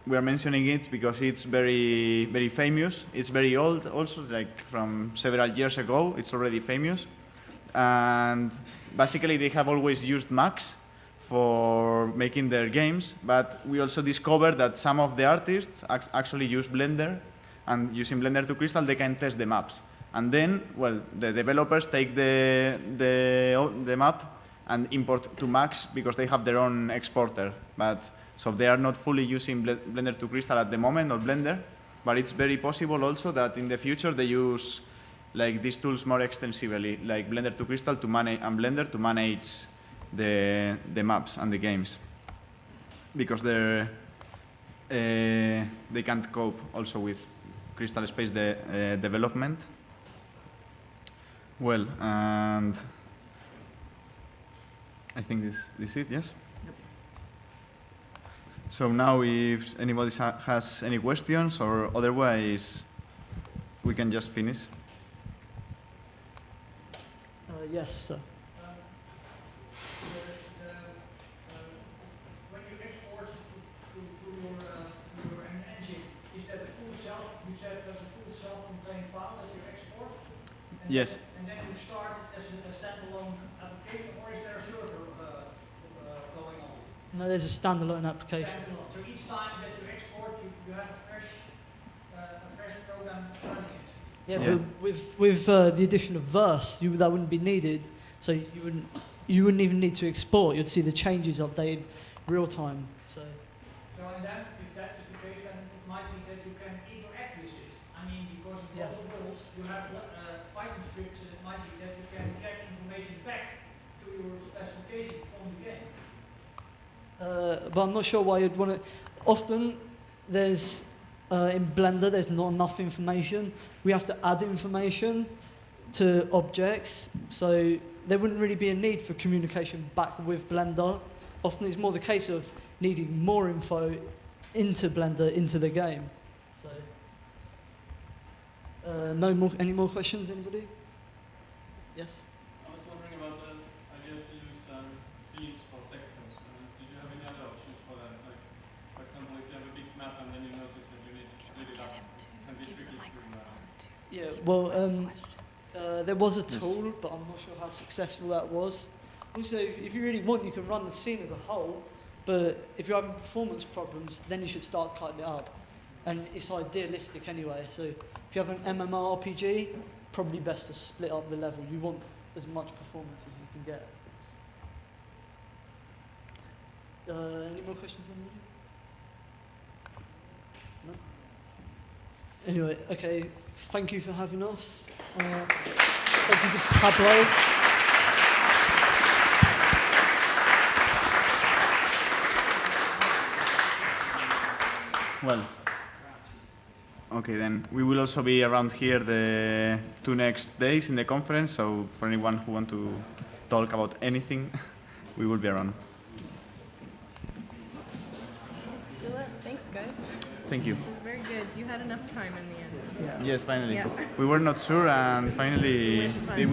S2: we are mentioning it because it's very, very famous. It's very old also, like from several years ago, it's already famous. And basically they have always used Macs for making their games, but we also discovered that some of the artists actually use Blender, and using Blender to Crystal they can test the maps. And then, well, the developers take the map and import to Macs because they have their own exporter. So they are not fully using Blender to Crystal at the moment, or Blender, but it's very possible also that in the future they use like these tools more extensively, like Blender to Crystal to manage, and Blender to manage the maps and the games, because they can't cope also with Crystalspace development. Well, and I think this is it, yes? Yep. So now if anybody has any questions, or otherwise we can just finish.
S1: Yes, sir.
S3: When you export to your engine, is that a full you said there's a full self-contained file that you export?
S2: Yes.
S3: And then you start as a standalone application, or is there a server going on?
S1: No, there's a standalone application.
S3: Standalone. So each time that you export, you have a fresh program running it.
S1: Yeah, yeah. With the addition of verse, that wouldn't be needed. So you wouldn't even need to export. You'd see the changes updated real time. So
S3: and then, if that is the case, then it might be that you can interact with it. I mean, because in both worlds you have Python scripts, and it might be that you can get information back to your specification from the game.
S1: but I'm not sure why you'd want to. Often, there's in Blender, there's not enough information. We have to add information to objects, so there wouldn't really be a need for communication back with Blender. Often it's more the case of needing more info into Blender, into the game. So, any more questions, anybody? Yes?
S4: I was wondering about the idea to use scenes for sectors. Did you have any other options for that? Like, for example, if you have a big map and then you notice that you need to split it up, it can be tricky to...
S1: Yeah, well, there was a tool, but I'm not sure how successful that was. Also, if you really want, you can run the scene as a whole, but if you're having performance problems, then you should start cutting it up. And it's idealistic anyway, so if you have an MMORPG, probably best to split up the level. You want as much performance as you can get. Any more questions, anybody? No? Anyway, okay, thank you for having us. Thank you to Pablo.
S2: Well, okay then. We will also be around here the 2 next days in the conference, so for anyone who want to talk about anything, we will be around.
S5: Let's do it. Thanks, guys.
S2: Thank you.
S5: It was very good. You had enough time in the end.
S2: Yes, finally.
S5: Yeah.
S2: We were not sure, and finally,
S5: Fine.
S2: did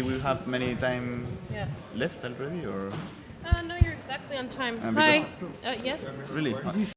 S2: we have many time
S5: Yeah.
S2: left already, or
S5: No, you're exactly on time.
S2: because-
S5: Hi. Yes?
S2: really?